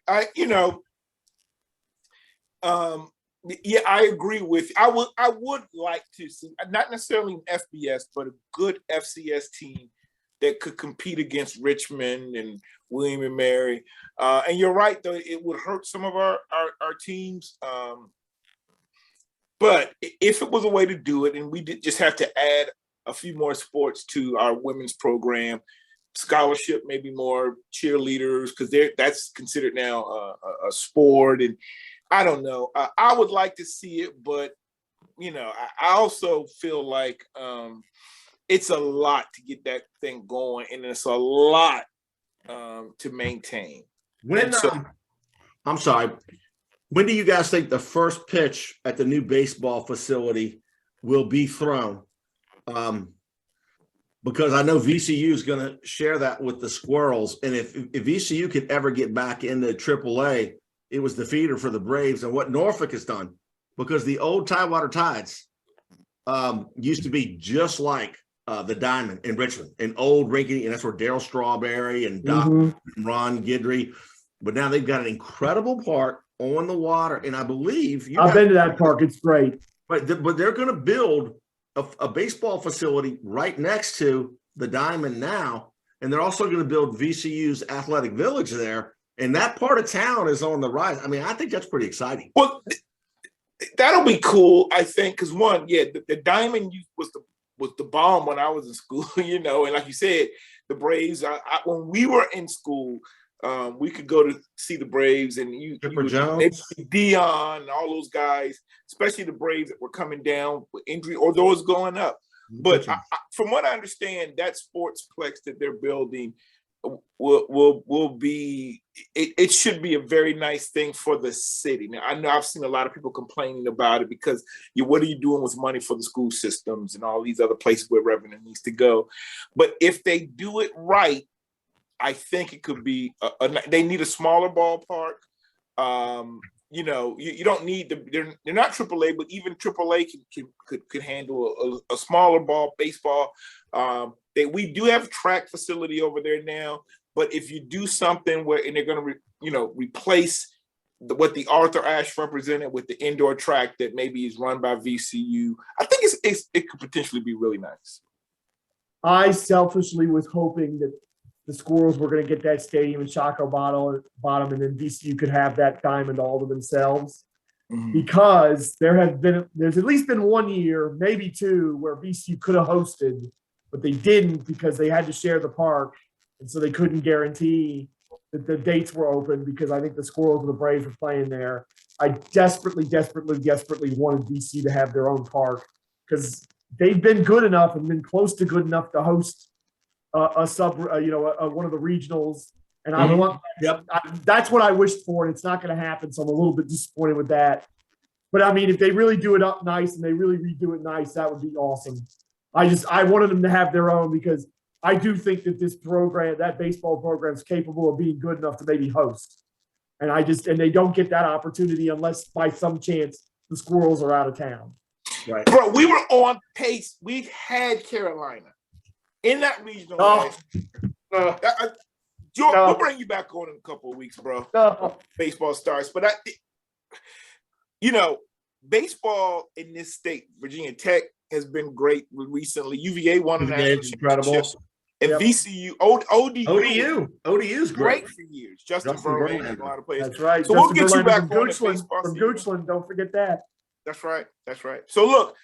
Yeah, I agree with you. I would like to see, not necessarily an FBS, but a good FCS team that could compete against Richmond and William and Mary. And you're right, though, it would hurt some of our teams. But if it was a way to do it, and we did just have to add a few more sports to our women's program, scholarship, maybe more cheerleaders, because that's considered now a sport. And I don't know. I would like to see it, but I also feel like it's a lot to get that thing going, and it's a lot to maintain. I'm sorry. When do you guys think the first pitch at the new baseball facility will be thrown? Because I know VCU is going to share that with the Squirrels, and if VCU could ever get back into AAA, it was the feeder for the Braves and what Norfolk has done, because the old Tidewater Tides used to be just like the Diamond in Richmond, an old rinky, and that's where Darryl Strawberry and Doc and Ron Guidry. But now they've got an incredible park on the water, and I believe I've been to that park. It's great. But they're going to build a baseball facility right next to the Diamond now, and they're also going to build VCU's athletic village there. And that part of town is on the rise. I mean, I think that's pretty exciting. Well, that'll be cool, I think, because the Diamond was the bomb when I was in school, and like you said, the Braves. When we were in school, we could go to see the Braves, and Jones, Dion, and all those guys, especially the Braves that were coming down with injury or those going up. But from what I understand, that sportsplex that they're building will be, it should be a very nice thing for the city. Now, I know I've seen a lot of people complaining about it because what are you doing with money for the school systems and all these other places where revenue needs to go? But if they do it right, I think it could be they need a smaller ballpark. You don't need they're not AAA, but even AAA could handle a smaller ball baseball. We do have a track facility over there now, but if you do something and they're going to replace what the Arthur Ashe represented with the indoor track that maybe is run by VCU, I think it could potentially be really nice. I selfishly was hoping that the Squirrels were going to get that stadium in Chaco Bottom, and then VCU could have that Diamond all to themselves. Mm-hmm. Because there's at least been 1 year, maybe two, where VCU could have hosted, but they didn't because they had to share the park, and so they couldn't guarantee that the dates were open because I think the Squirrels and the Braves were playing there. I desperately wanted VCU to have their own park because they've been good enough and been close to good enough to host one of the regionals. And that's what I wished for, and it's not going to happen. So I'm a little bit disappointed with that. But I mean, if they really do it up nice and they really redo it nice, that would be awesome. I wanted them to have their own because I do think that that baseball program is capable of being good enough to maybe host. And they don't get that opportunity unless by some chance the Squirrels are out of town. Right. Bro, we were on pace. We had Carolina. in that regional. No. George, No. we'll bring you back on in a couple of weeks, bro. No. Baseball starts, but baseball in this state, Virginia Tech has been great recently. UVA won a national incredible. championship. And VCU, ODU's great for years. Justin Verlander and a lot of players. That's right. So Justin we'll get you Verlander back from on Goochland. Goochland, don't forget that. That's right. So look,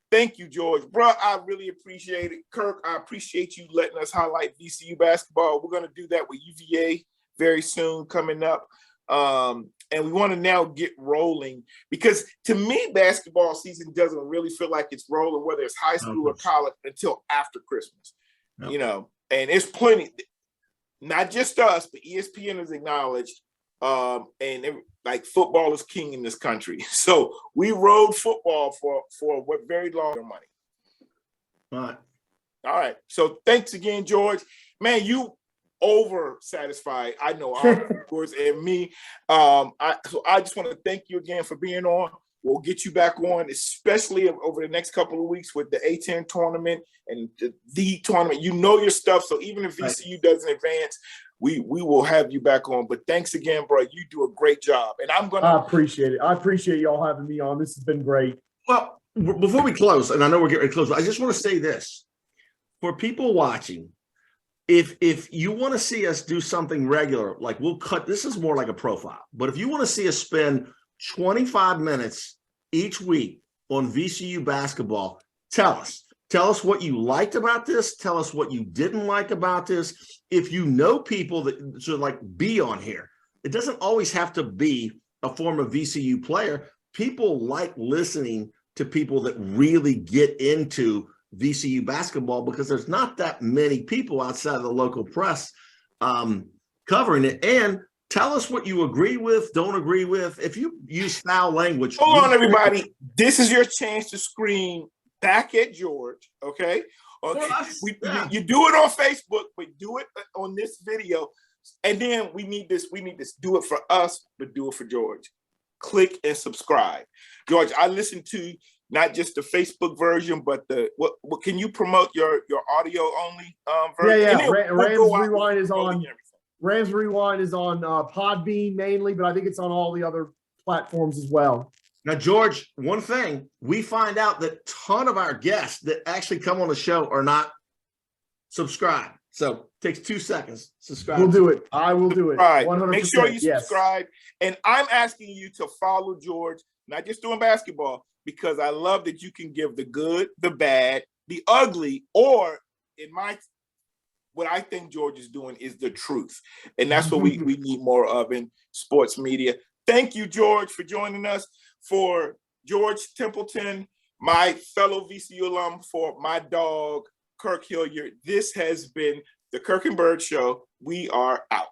thank you, George. Bro, I really appreciate it. Kirk, I appreciate you letting us highlight VCU basketball. We're going to do that with UVA very soon coming up. And we want to now get rolling because to me, basketball season doesn't really feel like it's rolling, whether it's high school or college, until after Christmas. And it's plenty, not just us, but ESPN has acknowledged, like football is king in this country. So we rode football for what very long money. All right. So thanks again, George. Man, you over satisfied. I know our viewers and me. So I just want to thank you again for being on. We'll get you back on, especially over the next couple of weeks with the A10 tournament and the tournament. You know your stuff. So even if VCU doesn't advance, we will have you back on. But thanks again, bro. You do a great job. And I appreciate it. I appreciate y'all having me on. This has been great. Well, before we close, and I know we're getting ready to close, but I just want to say this. For people watching, if you want to see us do something regular, like we'll cut, this is more like a profile, but if you want to see us spend 25 minutes each week on VCU basketball, tell us what you liked about this. Tell us what you didn't like about this. If you know people that should be on here, it doesn't always have to be a former VCU player. People like listening to people that really get into VCU basketball because there's not that many people outside of the local press covering it. And tell us what you agree with, don't agree with. If you use foul language. Hold on, everybody. This is your chance to scream back at George, okay? You do it on Facebook, but do it on this video. And then we need this. Do it for us, but do it for George. Click and subscribe. George, I listened to not just the Facebook version, but what can you promote your audio only version? Yeah. Rams Rewind is on. Rams Rewind is on Podbean mainly, but I think it's on all the other platforms as well. Now, George, one thing, we find out that a ton of our guests that actually come on the show are not subscribed. So it takes 2 seconds. Subscribe. We'll do it. I will do it. 100%. Make sure you subscribe. And I'm asking you to follow George, not just doing basketball, because I love that you can give the good, the bad, the ugly, or what I think George is doing is the truth. And that's what we need more of in sports media. Thank you, George, for joining us. For George Templeton, my fellow VCU alum, for my dog, Kirk Hilliard, this has been the Kirk and Bird Show. We are out.